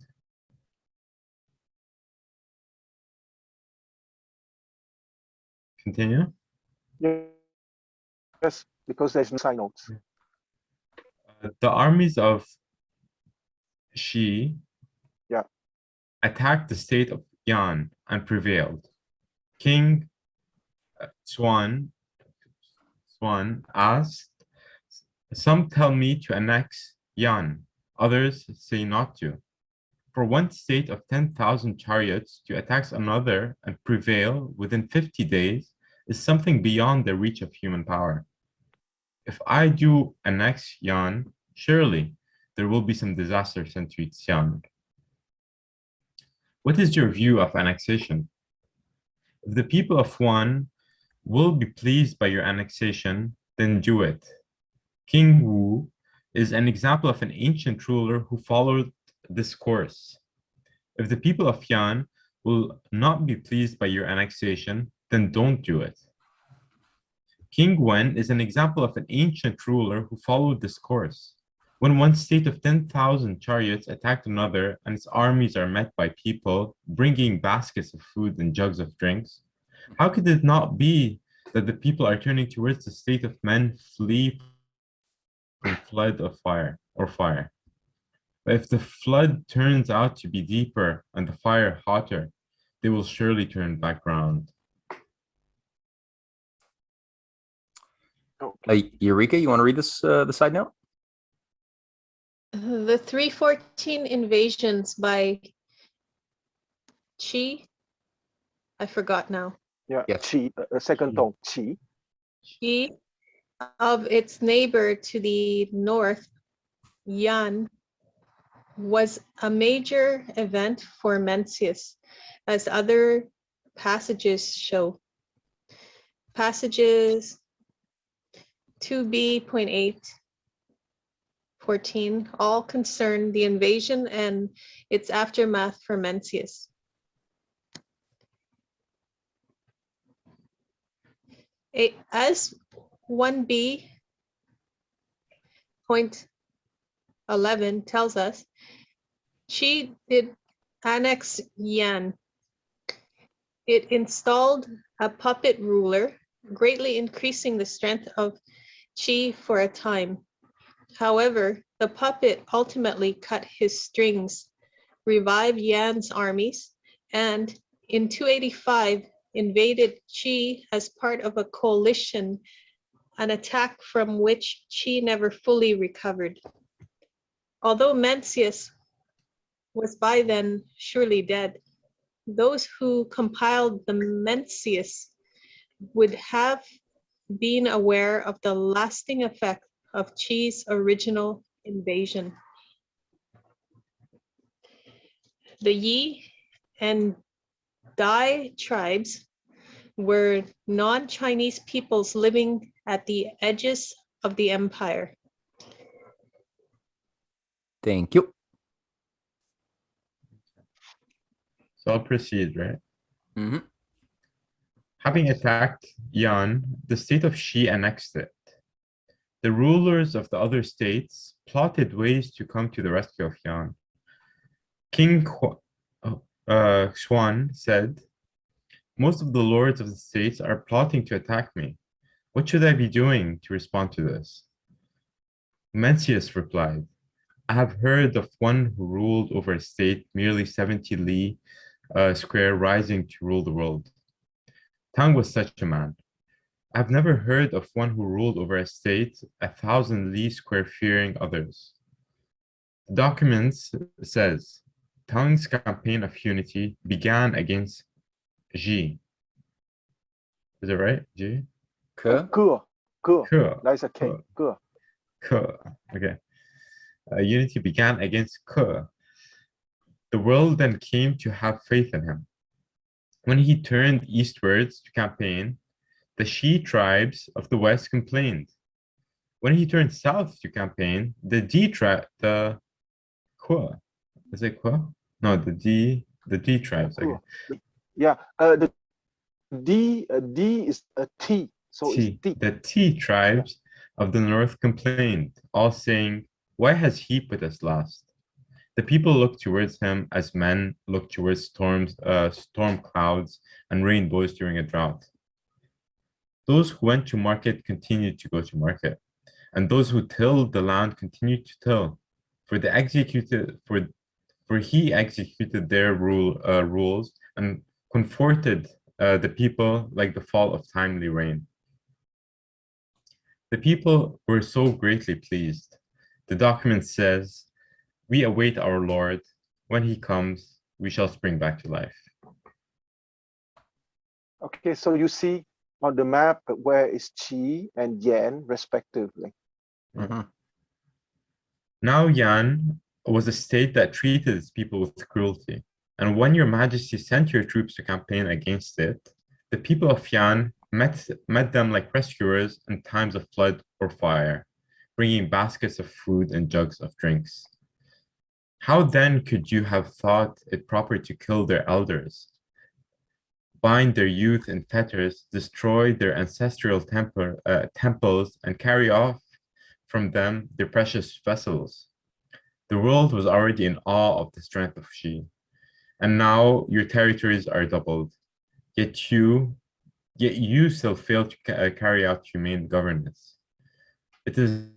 Continue. Yes, because there's no sign notes. The armies of Shi attacked the state of Yan and prevailed. King Swan asked, some tell me to annex Yan, others say not to. For one state of 10,000 chariots to attack another and prevail within 50 days is something beyond the reach of human power. If I do annex Yan, surely there will be some disaster sent to Yan. What is your view of annexation? If the people of Quan will be pleased by your annexation, then do it. King Wu is an example of an ancient ruler who followed this course. If the people of Yan will not be pleased by your annexation, then don't do it. King Wen is an example of an ancient ruler who followed this course. When one state of 10,000 chariots attacked another and its armies are met by people bringing baskets of food and jugs of drinks, how could it not be that the people are turning towards the state of men flee from flood of fire or fire? But if the flood turns out to be deeper and the fire hotter, they will surely turn back round. Eureka, you want to read this the side note? The 314 invasions by Qi, I forgot now. Yeah, yes. Qi, second tone, Qi. Qi of its neighbor to the north, Yan, was a major event for Mencius, as other passages show. Passages 2b.8, 14, all concern the invasion and its aftermath for Mencius. As 1b point 11 tells us, Qi did annex Yan. It installed a puppet ruler, greatly increasing the strength of Qi for a time. However, the puppet ultimately cut his strings, revived Yan's armies, and in 285 invaded Qi as part of a coalition, an attack from which Qi never fully recovered. Although Mencius was by then surely dead, those who compiled the Mencius would have been aware of the lasting effect of Qi's original invasion. The Yi and Dai tribes were non-Chinese peoples living at the edges of the empire. Thank you. So I'll proceed, right? Mm-hmm. Having attacked Yan, the state of Shi annexed it. The rulers of the other states plotted ways to come to the rescue of Yan. King Quan said, "Most of the lords of the states are plotting to attack me. What should I be doing to respond to this?" Mencius replied, "I have heard of one who ruled over a state merely 70 li square rising to rule the world. Tang was such a man. I have never heard of one who ruled over a state 1,000 li square fearing others." The documents says, Tang's campaign of unity began against Ji. Is it right? Ji? Ke. Ke. That's a K. Ke. Ke. Okay. Unity began against Ke. The world then came to have faith in him. When he turned eastwards to campaign, the Shi tribes of the west complained. When he turned south to campaign, the D tribe, the Kwa, is it Kwa? No, the D tribes. Okay. Yeah, the D is a T, so T. it's T. The T tribes of the north complained, all saying, "Why has he put us last?" The people looked towards him as men look towards storm clouds and rainbows during a drought. Those who went to market continued to go to market, and those who tilled the land continued to till, for he executed their rules and comforted the people like the fall of timely rain. The people were so greatly pleased. The document says, "We await our Lord. When he comes, we shall spring back to life." Okay, so you see on the map where is Qi and Yan respectively. Mm-hmm. Now Yan was a state that treated its people with cruelty, and when your majesty sent your troops to campaign against it, the people of Yan met them like rescuers in times of flood or fire, bringing baskets of food and jugs of drinks. How then could you have thought it proper to kill their elders, bind their youth in fetters, destroy their ancestral temples, and carry off from them their precious vessels? The world was already in awe of the strength of Shi, and now your territories are doubled, yet you still fail to carry out humane governance. It is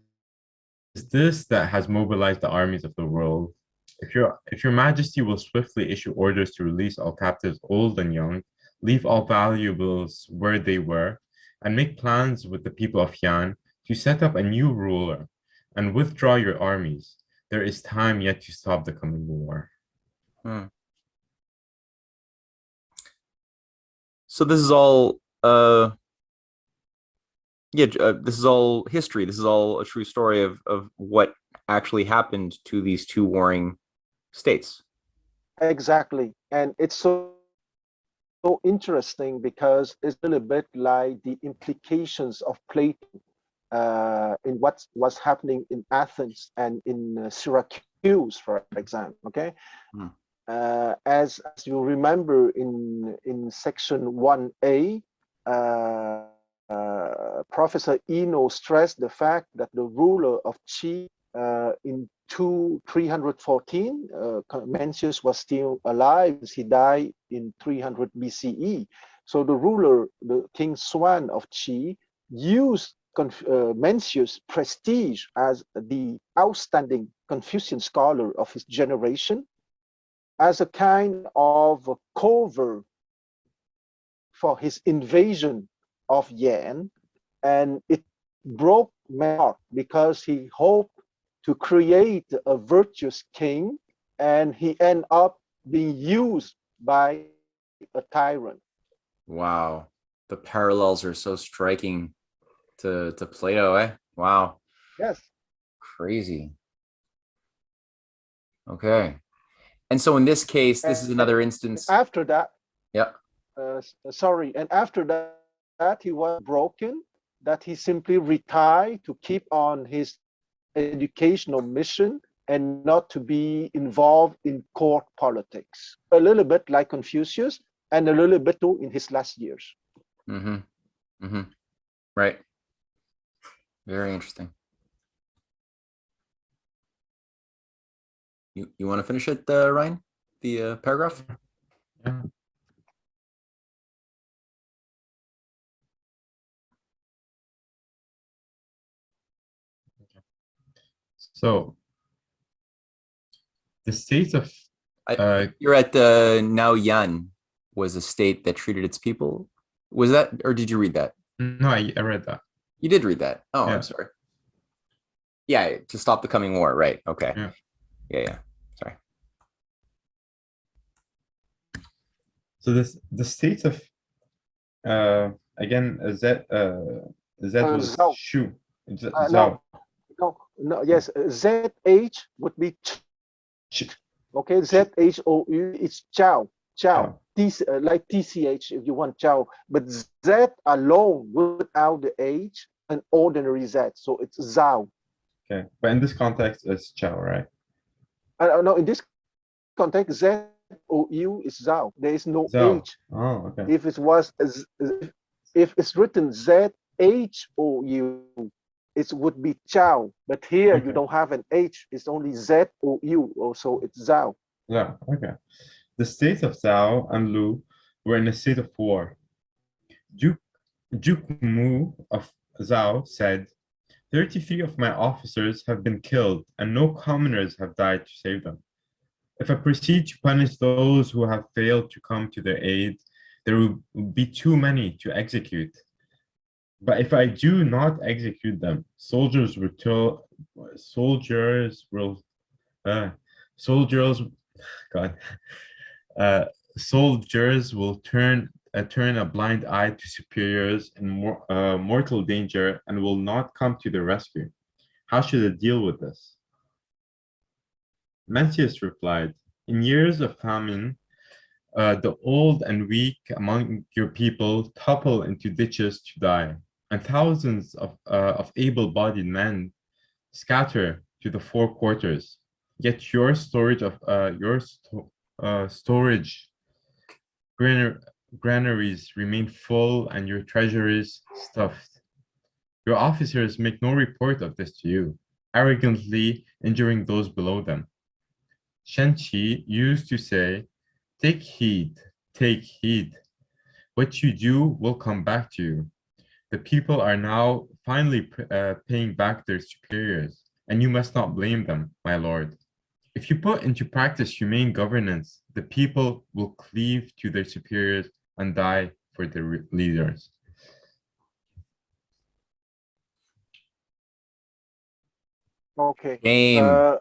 this that has mobilized the armies of the world. If your majesty will swiftly issue orders to release all captives old and young, leave all valuables where they were, and make plans with the people of Yan to set up a new ruler and withdraw your armies, there is time yet to stop the coming war. So this is all this is all history. This is all a true story of what actually happened to these two warring states. Exactly, and it's so interesting because it's a little bit like the implications of Plato in what was happening in Athens and in Syracuse, for example. Okay, as you remember in section 1a, Professor Eno stressed the fact that the ruler of Qi in 314, Mencius was still alive. He died in 300 BCE. So the ruler, the King Quan of Qi, used Mencius' prestige as the outstanding Confucian scholar of his generation as a kind of a cover for his invasion of Yan, and it broke my heart because he hoped to create a virtuous king, and he ended up being used by a tyrant. Wow. The parallels are so striking to Plato, eh? Wow. Yes. Crazy. Okay. And so in this case, this is another instance. After that, yeah. Sorry, and after that he was broken, that he simply retired to keep on his educational mission and not to be involved in court politics. A little bit like Confucius, and a little bit too in his last years. Mm-hmm. Mm-hmm. Right. Very interesting. You want to finish it, Ryan? The paragraph? Yeah. So the states of you're at Now Yan was a state that treated its people. Was that, or did you read that? No, I read that. You did read that. Oh, yeah. I'm sorry. Yeah, to stop the coming war, right? Okay. Yeah. Yeah. Sorry. So the states of again Z was Zhao. Shu. Zhao. No, yes, ZH would be okay, ZHOU is Chao. Like TCH if you want Chao, but Z alone without the H, an ordinary Z, so it's Zhao. Okay, but in this context, it's Chao, right? No, in this context, ZOU is Zhao. There is no Zhao. H. Oh, okay. If it's written ZHOU, it would be Chao, but here okay. you don't have an H, it's only ZOU, also it's Zhao. Yeah, okay. The states of Zhao and Lu were in a state of war. Duke Mu of Zhao said, 33 of my officers have been killed, and no commoners have died to save them. If I proceed to punish those who have failed to come to their aid, there will be too many to execute. But if I do not execute them, soldiers will turn a blind eye to superiors in mortal danger and will not come to their rescue. How should I deal with this? Mencius replied, in years of famine, the old and weak among your people topple into ditches to die, and thousands of able-bodied men scatter to the four quarters. Yet your storage granaries remain full and your treasuries stuffed. Your officers make no report of this to you, arrogantly injuring those below them. Shenqi used to say, take heed, take heed. What you do will come back to you. The people are now finally paying back their superiors, and you must not blame them, my lord. If you put into practice humane governance, the people will cleave to their superiors and die for their leaders. Okay. Shame.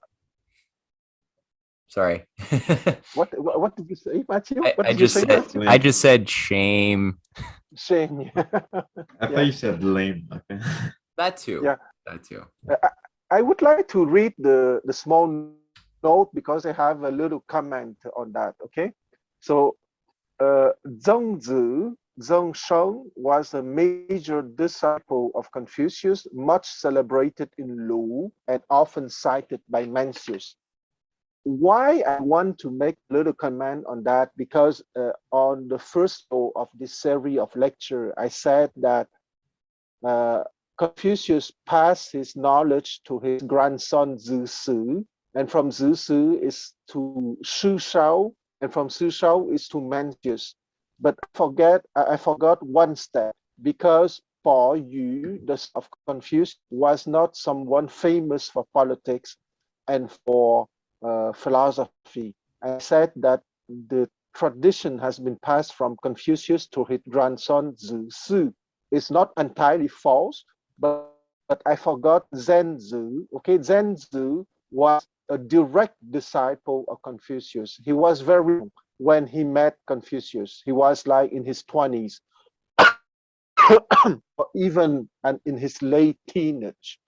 Sorry. What did you say, Matthew? I just said shame. Shame. I thought you said lame. Okay. That too. Yeah. That too. I would like to read the small note because I have a little comment on that. Okay. So Zhengzi Zhengsheng was a major disciple of Confucius, much celebrated in Lu and often cited by Mencius. Why I want to make a little comment on that, because on the first show of this series of lecture, I said that Confucius passed his knowledge to his grandson Zhi, and from Zhi is to Xu Shao, and from Xu Shao is to Mencius. But I forgot one step, because Po Yu, the son of Confucius, was not someone famous for politics and for philosophy. I said that the tradition has been passed from Confucius to his grandson Zhi. It's not entirely false, but I forgot Zhenzi. Okay, Zhenzi was a direct disciple of Confucius. He was very young when he met Confucius. He was like in his 20s, or even and in his late teenage.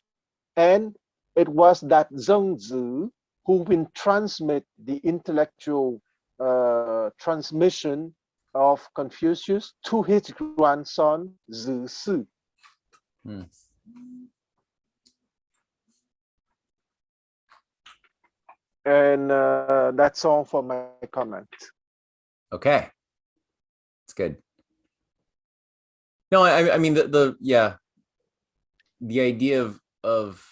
And it was that Zhenzi who will transmit the intellectual transmission of Confucius to his grandson Zhi. And that's all for my comment. Okay, it's good. No, I mean the idea of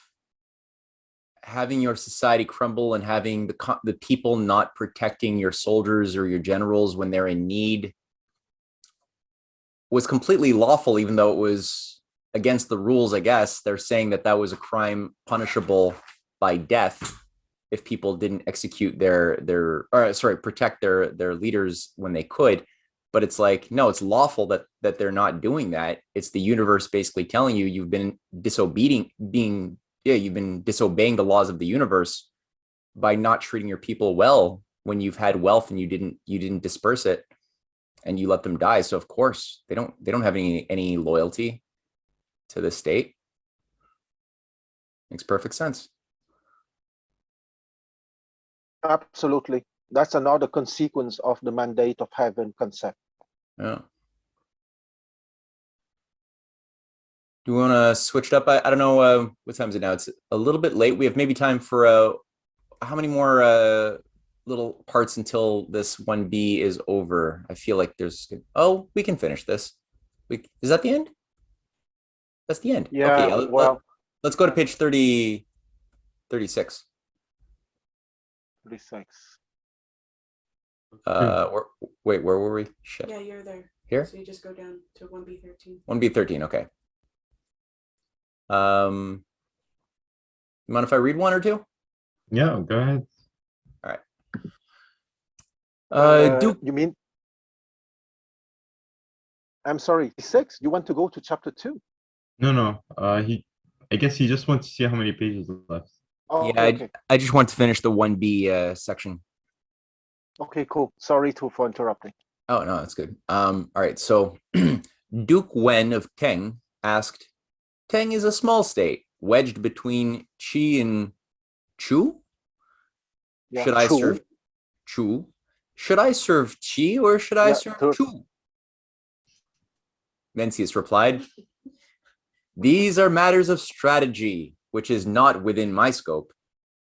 having your society crumble and having the people not protecting your soldiers or your generals when they're in need was completely lawful, even though it was against the rules. I guess they're saying that that was a crime punishable by death if people didn't execute protect their leaders when they could. But it's like, no, it's lawful that they're not doing that. It's the universe basically telling you you've been disobeying the laws of the universe by not treating your people well when you've had wealth and you didn't disperse it and you let them die. So of course they don't have any loyalty to the state. Makes perfect sense. Absolutely. That's another consequence of the mandate of heaven concept. Yeah. Do you want to switch it up? I don't know. What time is it now? It's a little bit late. We have maybe time for how many more little parts until this 1B is over? I feel like we can finish this. Is that the end? That's the end. Yeah, okay, let's go to page 36. 36. Wait, where were we? Shit. Yeah, you're there. Here? So you just go down to 1B13. 1B13, okay. You mind if I read one or two? Yeah, go ahead. All right. Duke. You mean? I'm sorry, 6? You want to go to chapter 2? No. I guess he just wants to see how many pages left. Oh, yeah, okay. I just want to finish the 1B section. Okay, cool. Sorry for interrupting. Oh, no, that's good. All right. So Duke Wen of Teng asked, Teng is a small state wedged between Qi and Chu. Yeah, Should I serve Chu? Should I serve Qi or should I serve Chu? Mencius replied, these are matters of strategy, which is not within my scope.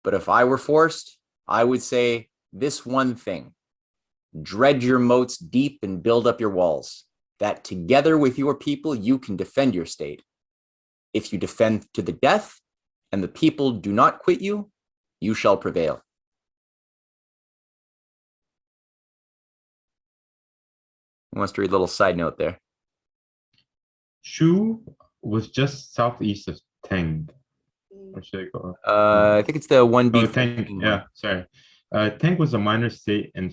But if I were forced, I would say this one thing. Dredge your moats deep and build up your walls, that together with your people, you can defend your state. If you defend to the death and the people do not quit you, you shall prevail. Who wants to read a little side note there? Shu was just southeast of Teng. Or should I go? I think it's the 1B. Oh, Teng. Yeah, sorry. Teng was a minor state in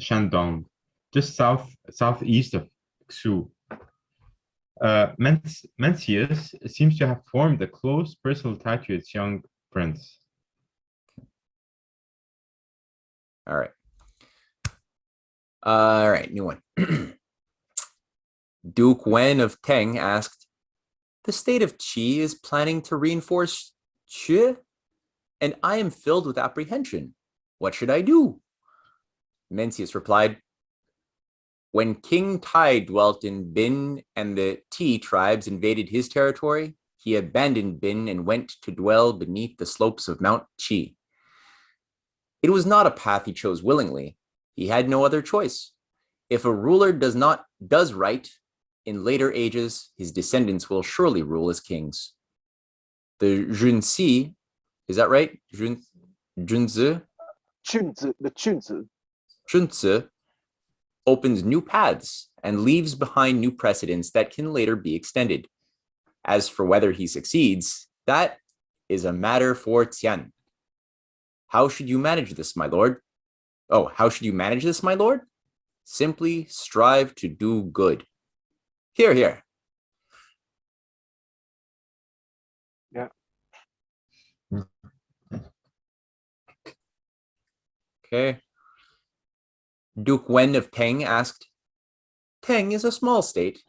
Shandong, just southeast of Xu. Mencius seems to have formed a close personal tie to its young prince. All right, new one. Duke Wen of Teng asked, the state of Qi is planning to reinforce Qi, and I am filled with apprehension. What should I do? Mencius replied, when King Tai dwelt in Bin and the Ti tribes invaded his territory, he abandoned Bin and went to dwell beneath the slopes of Mount Qi. It was not a path he chose willingly. He had no other choice. If a ruler does right in later ages, his descendants will surely rule as kings. The Junzi, is that right? Junzi? Junzi, the Junzi. Junzi opens new paths and leaves behind new precedents that can later be extended. As for whether he succeeds, that is a matter for Tian. How should you manage this, my lord? Oh, how should you manage this, my lord? Simply strive to do good. Here, here. Yeah. Okay. Duke Wen of Teng asked, Teng is a small state.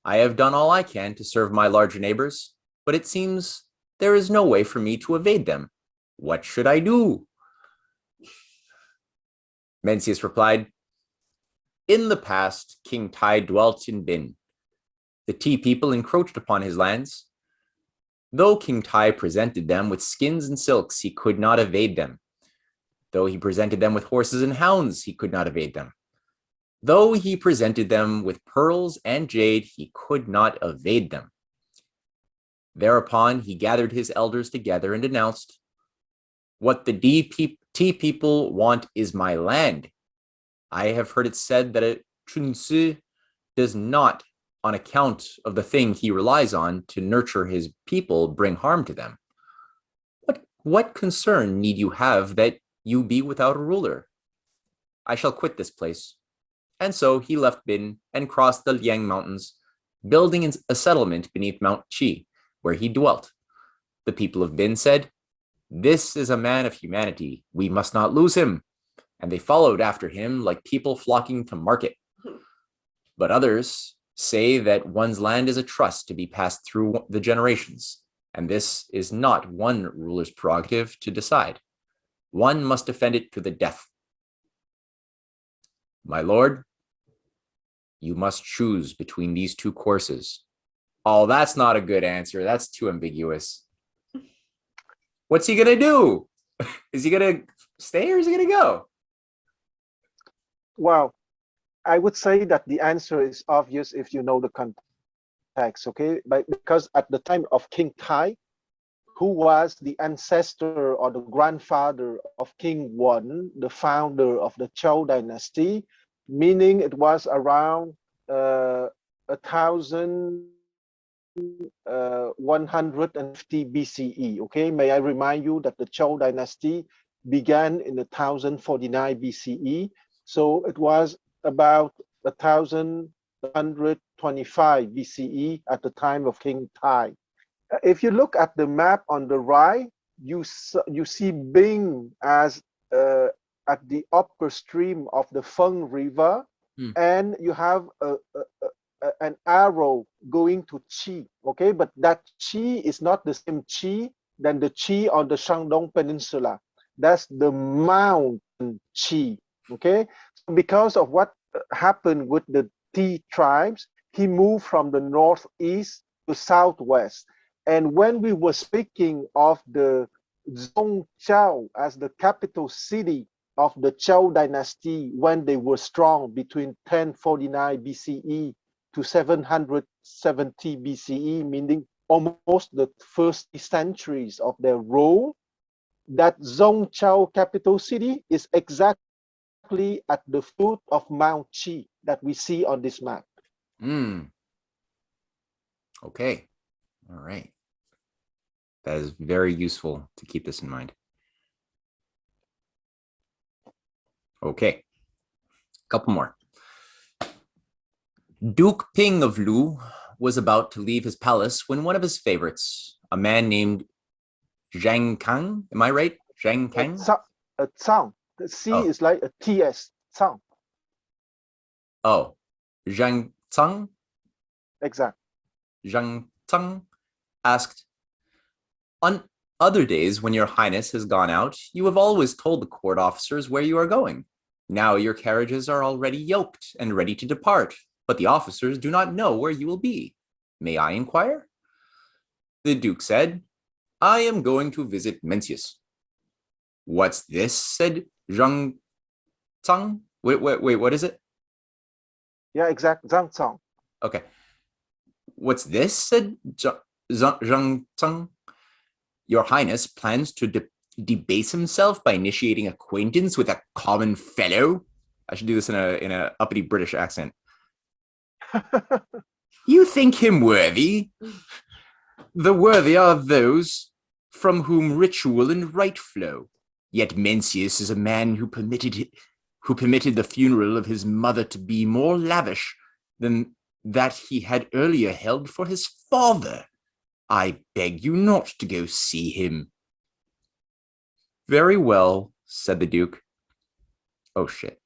I have done all I can to serve my larger neighbors, but it seems there is no way for me to evade them. What should I do? Mencius replied, in the past, King Tai dwelt in Bin. The Tea people encroached upon his lands. Though King Tai presented them with skins and silks, he could not evade them. Though he presented them with horses and hounds, he could not evade them. Though he presented them with pearls and jade, he could not evade them. Thereupon, he gathered his elders together and announced, what the Tea people want is my land. I have heard it said that a Chunzi does not, on account of the thing he relies on to nurture his people, bring harm to them. What concern need you have that you be without a ruler? I shall quit this place. And so he left Bin and crossed the Liang Mountains, building a settlement beneath Mount Qi, where he dwelt. The people of Bin said, this is a man of humanity. We must not lose him. And they followed after him like people flocking to market. But others say that one's land is a trust to be passed through the generations, and this is not one ruler's prerogative to decide. One must defend it to the death. My lord, you must choose between these two courses. Oh, that's not a good answer. That's too ambiguous. What's he gonna do? Is he gonna stay or is he gonna go? Well, I would say that the answer is obvious if you know the context, okay? Because at the time of King Tai, who was the ancestor or the grandfather of King Wen, the founder of the Zhou dynasty, meaning it was around 1150 BCE. Okay, may I remind you that the Zhou dynasty began in 1049 BCE, so it was about 1125 BCE at the time of King Tai. If you look at the map on the right, you see Bing as at the upper stream of the Feng River, and you have an arrow going to Qi, okay? But that Qi is not the same Qi than the Qi on the Shandong Peninsula. That's the mountain Qi, okay? So because of what happened with the Tea tribes, he moved from the northeast to southwest. And when we were speaking of the Zhongzhou as the capital city of the Zhou dynasty when they were strong between 1049 BCE to 770 BCE, meaning almost the first centuries of their rule, that Zhongzhou capital city is exactly at the foot of Mount Qi that we see on this map. Okay. All right. That is very useful to keep this in mind. Okay. A couple more. Duke Ping of Lu was about to leave his palace when one of his favorites, a man named Zhang Kang, am I right? Zhang Kang? A Tsang. The C is like a TS. Tsang. Oh, Zhang Tsang? Exactly. Zhang Tsang asked, on other days when your highness has gone out, you have always told the court officers where you are going. Now your carriages are already yoked and ready to depart, but the officers do not know where you will be. May I inquire? The Duke said, I am going to visit Mencius. What's this? Said Zhang Tsang. Wait, what is it? Yeah, exactly. Zhang Tsang. Okay. What's this? Said Zhang Tsang. Your Highness plans to debase himself by initiating acquaintance with a common fellow? I should do this in a uppity British accent. You think him worthy? The worthy are those from whom ritual and rite flow. Yet Mencius is a man who permitted the funeral of his mother to be more lavish than that he had earlier held for his father. I beg you not to go see him. Very well, said the Duke. Oh shit.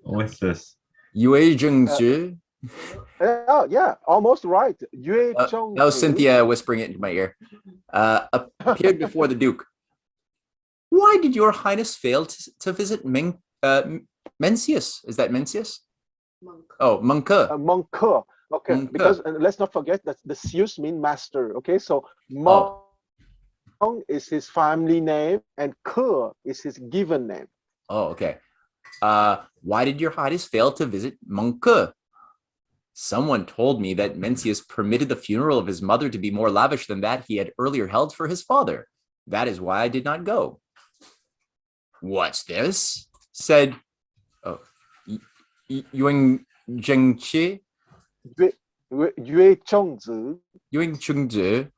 What's this? Yue Zhengzhi. Oh, yeah, almost right. Yue That Zhongzi was Cynthia whispering it into my ear. Appeared before the Duke. Why did your Highness fail to visit Mencius? Is that Mencius? Monk. Oh, Monk. Monk. Okay, Monk. because let's not forget that the Sius mean master. Okay, so Oh. Monk is his family name and Ke is his given name. Oh, okay. Why did your Highness fail to visit Monk? Someone told me that Mencius permitted the funeral of his mother to be more lavish than that he had earlier held for his father. That is why I did not go. What's this? Said Yuan Zhengqi. Yue Zhongzi. Yuan Zhengzhi.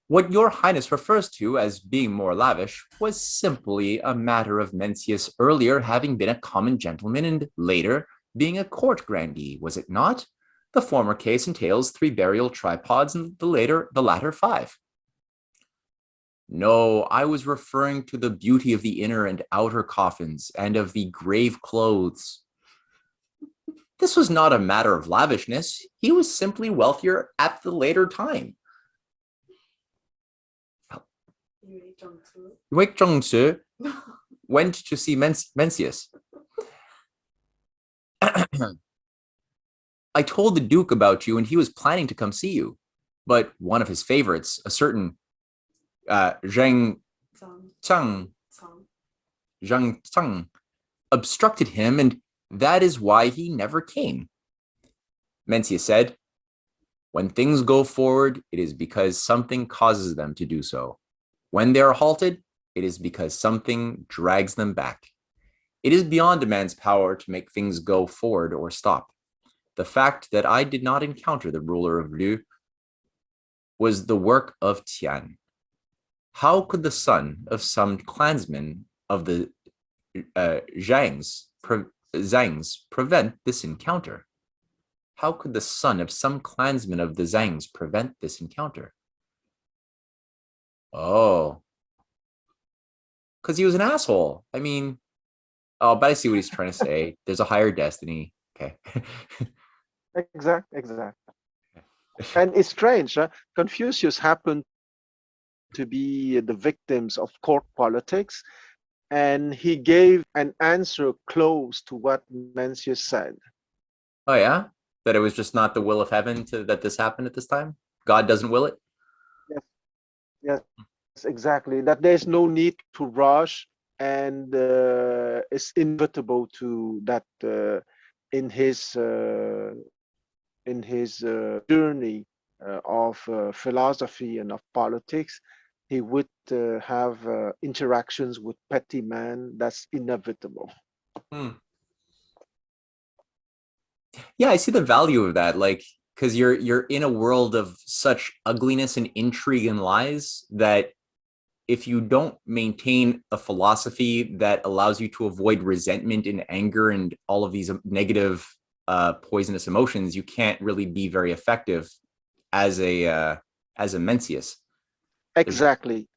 What your Highness refers to as being more lavish was simply a matter of Mencius earlier having been a common gentleman and later being a court grandee, was it not? The former case entails 3 burial tripods and the latter 5. No, I was referring to the beauty of the inner and outer coffins and of the grave clothes. This was not a matter of lavishness. He was simply wealthier at the later time. Wei Zhongzi went to see Mencius. I told the Duke about you and he was planning to come see you. But one of his favorites, a certain Zhang Tsang, obstructed him, and that is why he never came. Mencius said, when things go forward, it is because something causes them to do so. When they are halted, it is because something drags them back. It is beyond a man's power to make things go forward or stop. The fact that I did not encounter the ruler of Liu was the work of Tian. How could the son of some clansmen of the Zhangs prevent this encounter? How could the son of some clansmen of the Zhangs prevent this encounter? Oh, because he was an asshole. I mean, oh, but I see what he's trying to say. There's a higher destiny. Okay. Exactly. And it's strange, huh? Confucius happened to be the victims of court politics, and he gave an answer close to what Mencius said. Oh yeah, that it was just not the will of heaven that this happened at this time. God doesn't will it. Yes, exactly. That there's no need to rush, and it's inevitable to that in his journey of philosophy and of politics, he would have interactions with petty man. That's inevitable. Yeah, I see the value of that. Like, because you're in a world of such ugliness and intrigue and lies that if you don't maintain a philosophy that allows you to avoid resentment and anger and all of these negative poisonous emotions, you can't really be very effective as a Mencius. Exactly.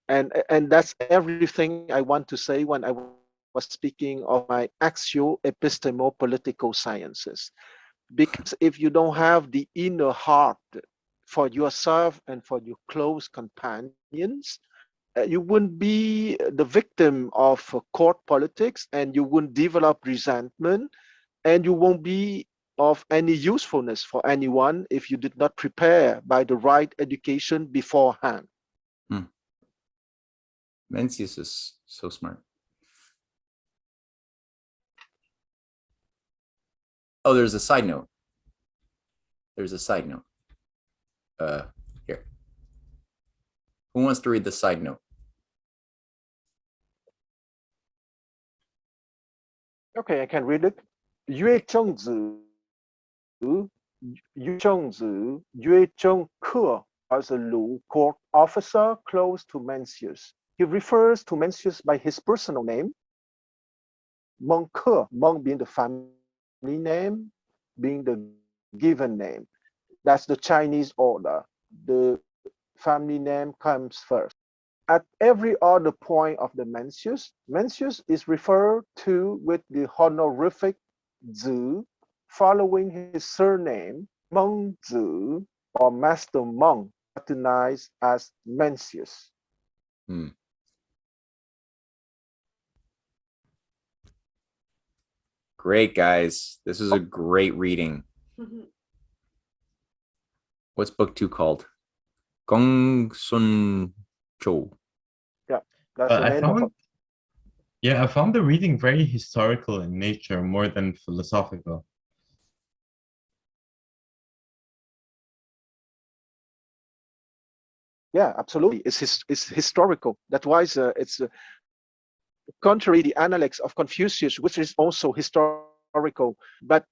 And that's everything I want to say when I was speaking of my axial epistemo-political sciences. Because if you don't have the inner heart for yourself and for your close companions, you wouldn't be the victim of court politics, and you wouldn't develop resentment, and you won't be of any usefulness for anyone if you did not prepare by the right education beforehand. Mencius is so smart. Oh, there's a side note. There's a side note. Here. Who wants to read the side note? Okay, I can read it. 曰正子 Yu Zhengzi, Yue Zhengke was a Lu court officer close to Mencius. He refers to Mencius by his personal name, Meng Ke, Meng being the family name, being the given name. That's the Chinese order. The family name comes first. At every other point of the Mencius, Mencius is referred to with the honorific Zi, following his surname, Meng Zi, or Master Meng, recognized as Mencius. Great, guys. This is a great reading. What's book 2 called? Gong Sun Zhou. Yeah, that's the name of it. Yeah, I found the reading very historical in nature more than philosophical. Yeah, absolutely. It's historical. That's why it's contrary the analects of Confucius, which is also historical. But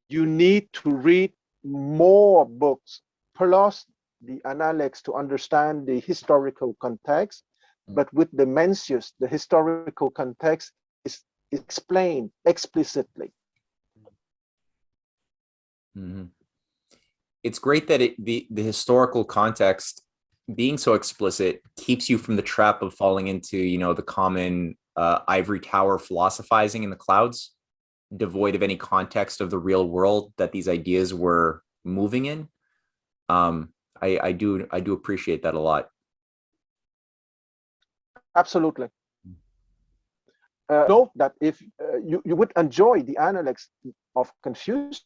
you need to read more books plus the analects to understand the historical context. But with the Mencius, the historical context is explained explicitly. It's great that the historical context being so explicit keeps you from the trap of falling into, you know, the common ivory tower philosophizing in the clouds, devoid of any context of the real world that these ideas were moving in. I do appreciate that a lot. Absolutely. Note that if you would enjoy the analects of Confucius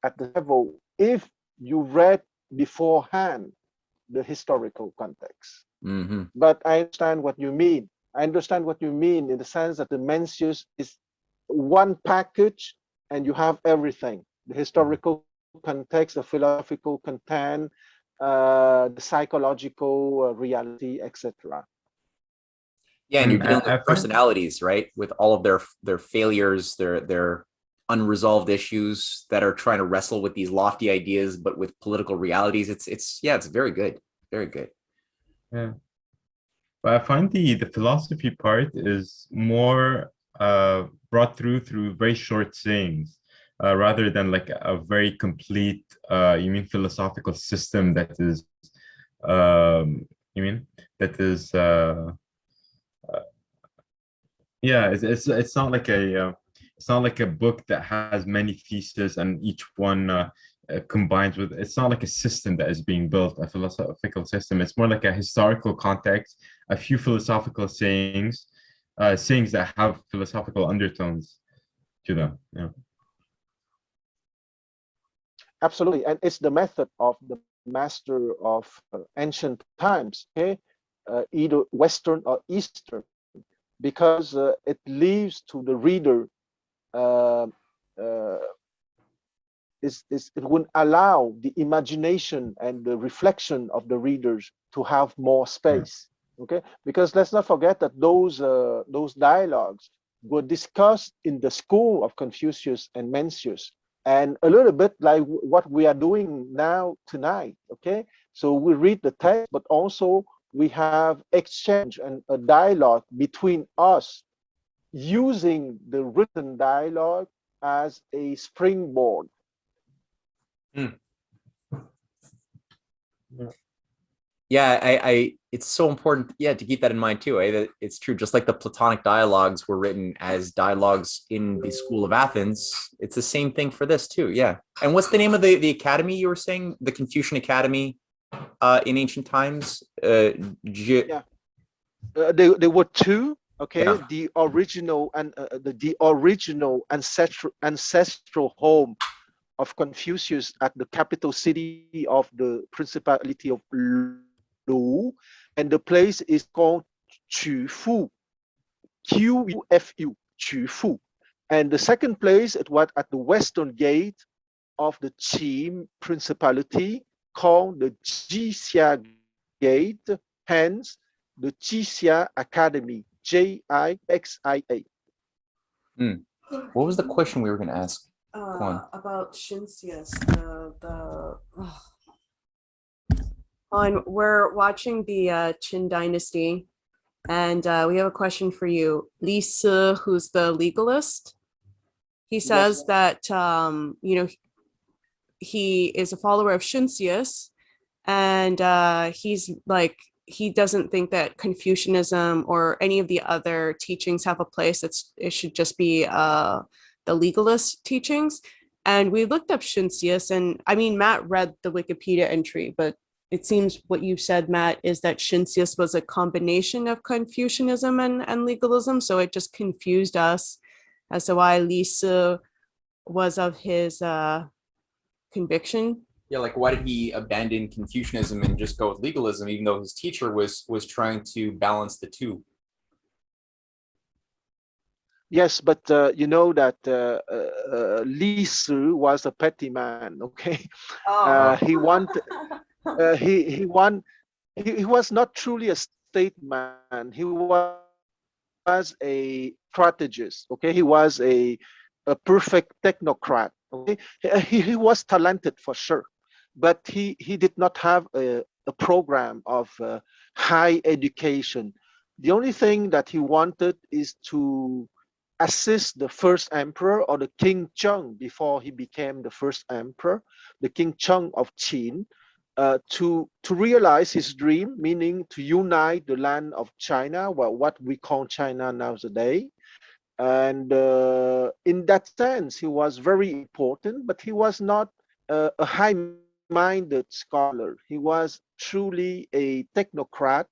at the level if you read beforehand the historical context. But I understand what you mean. I understand what you mean in the sense that the Mencius is one package and you have everything: the historical context, the philosophical content, the psychological reality, etc. Yeah, and you're dealing I with personalities, right? With all of their failures, their unresolved issues that are trying to wrestle with these lofty ideas, but with political realities. It's very good, very good. Yeah, but I find the philosophy part is more brought through very short sayings, rather than like a very complete you mean philosophical system that is you mean that is yeah, it's not like it's not like a book that has many theses and each one combines with. It's not like a system that is being built, a philosophical system. It's more like a historical context, a few philosophical sayings, sayings that have philosophical undertones to them. Yeah. Absolutely, and it's the method of the master of ancient times, okay, either Western or Eastern, because it leaves to the reader, uh, uh, it would allow the imagination and the reflection of the readers to have more space, okay? Because let's not forget that those dialogues were discussed in the school of Confucius and Mencius, and a little bit like what we are doing now tonight, okay? So we read the text, but also we have exchange and a dialogue between us using the written dialogue as a springboard. Yeah, I it's so important, yeah, to keep that in mind too. That it's true, just like the Platonic dialogues were written as dialogues in the school of Athens, it's the same thing for this too. Yeah. And what's the name of the academy you were saying? The Confucian Academy in ancient times? Yeah. There were two, okay, Yeah. the original and the original ancestral home of Confucius at the capital city of the Principality of Lu, and the place is called Qufu, Qufu, Qufu. And the second place, it was at the western gate of the Qi principality, called the Jixia Gate, hence the Jixia Academy, Jixia. What was the question we were going to ask? Quan? About Mencius, we're watching the Qin Dynasty, and we have a question for you. Li Si, who's the legalist, he says that he is a follower of Mencius, and he's like, he doesn't think that Confucianism or any of the other teachings have a place. It should just be the legalist teachings. And we looked up Mencius, and I mean, Matt read the Wikipedia entry, but it seems what you said, Matt, is that Mencius was a combination of Confucianism and legalism. So it just confused us as to why Li Si was of his conviction. Yeah, like why did he abandon Confucianism and just go with legalism, even though his teacher was trying to balance the two? Yes, but you know that Li Si was a petty man. Okay, he wanted. He was not truly a statesman. He was a strategist. Okay, he was a perfect technocrat. Okay, he was talented for sure, but he did not have a program of high education. The only thing that he wanted is to assist the first emperor, or the King Cheng, before he became the first emperor, the King Cheng of Qin, to realize his dream, meaning to unite the land of China, well, what we call China nowadays. And in that sense, he was very important, but he was not a high-minded scholar. He was truly a technocrat,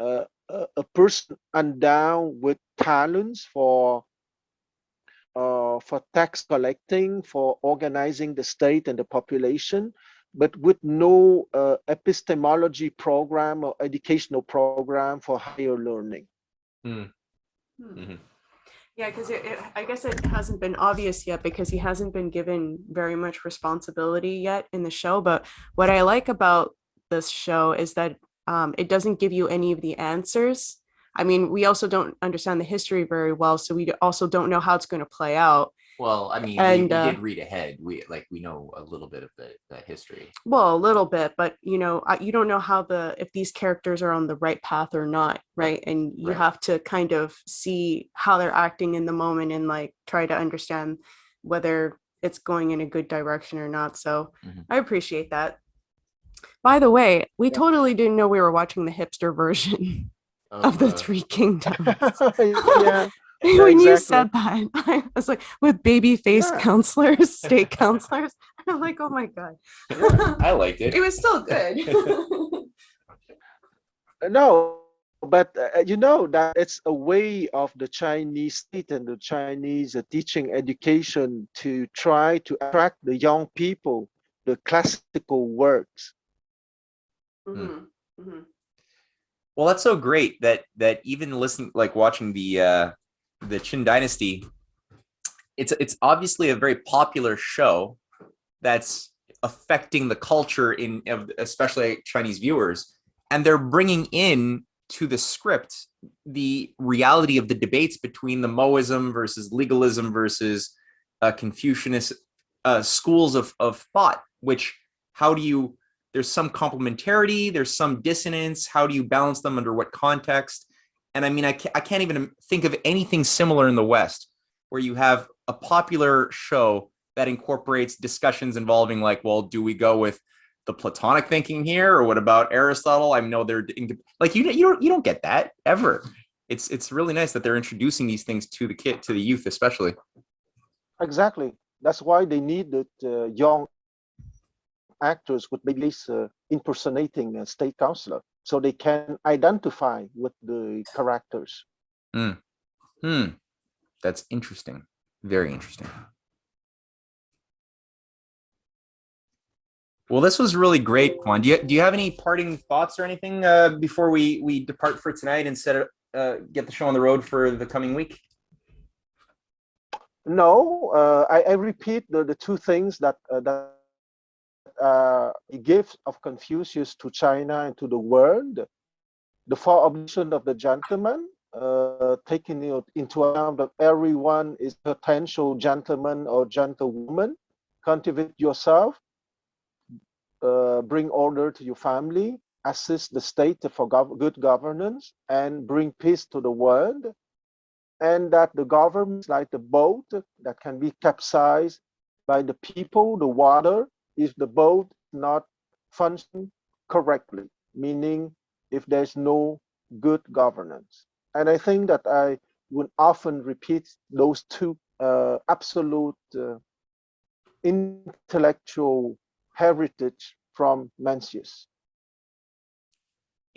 a person endowed with talents for tax collecting, for organizing the state and the population, but with no epistemology program or educational program for higher learning. Mm-hmm. Yeah, because I guess it hasn't been obvious yet because he hasn't been given very much responsibility yet in the show. But what I like about this show is that it doesn't give you any of the answers. I mean, we also don't understand the history very well, so we also don't know how it's going to play out. Well, I mean, and, we did read ahead. We know a little bit of the history. Well, a little bit, but you don't know how if these characters are on the right path or not, right? And you have to kind of see how they're acting in the moment and like try to understand whether it's going in a good direction or not. So I appreciate that. By the way, we totally didn't know we were watching the hipster version of the Three Kingdoms. Yeah. When exactly. you said that, I was like, with baby face counselors, state counselors. I'm like, oh my God. I liked it. It was still good. No, but you know that it's a way of the Chinese state and the Chinese teaching education to try to attract the young people, the classical works. Well, that's so great that even listening, like watching the Qin Dynasty, it's obviously a very popular show that's affecting the culture of especially Chinese viewers, and they're bringing in to the script the reality of the debates between the Moism versus legalism versus Confucianist schools of thought. Which, how do you? There's some complementarity, there's some dissonance. How do you balance them under what context? And I mean, I can't even think of anything similar in the West where you have a popular show that incorporates discussions involving like, well, do we go with the Platonic thinking here, or what about Aristotle? I know they're like, you don't get that ever. It's really nice that they're introducing these things to the youth, especially. Exactly. That's why they need that young actors with babies impersonating a state counselor, so they can identify with the characters. That's interesting. Very interesting. Well, this was really great, Quan. Do you have any parting thoughts or anything before we depart for tonight and get the show on the road for the coming week? No, I repeat the two things that the gift of Confucius to China and to the world. The four obligations of the gentleman, taking into account that everyone is potential gentleman or gentlewoman. Cultivate yourself, bring order to your family, assist the state for good governance, and bring peace to the world. And that the government is like the boat that can be capsized by the people, the water, if the boat not functioning correctly, meaning if there's no good governance. And I think that I would often repeat those two absolute intellectual heritage from Mencius.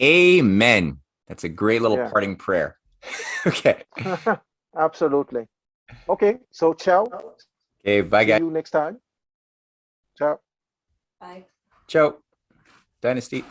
Amen. That's a great little Yeah. parting prayer. Okay. Absolutely. Okay, so ciao. Okay, bye, See guys. you next time. Ciao. Bye. Ciao. Dynasty.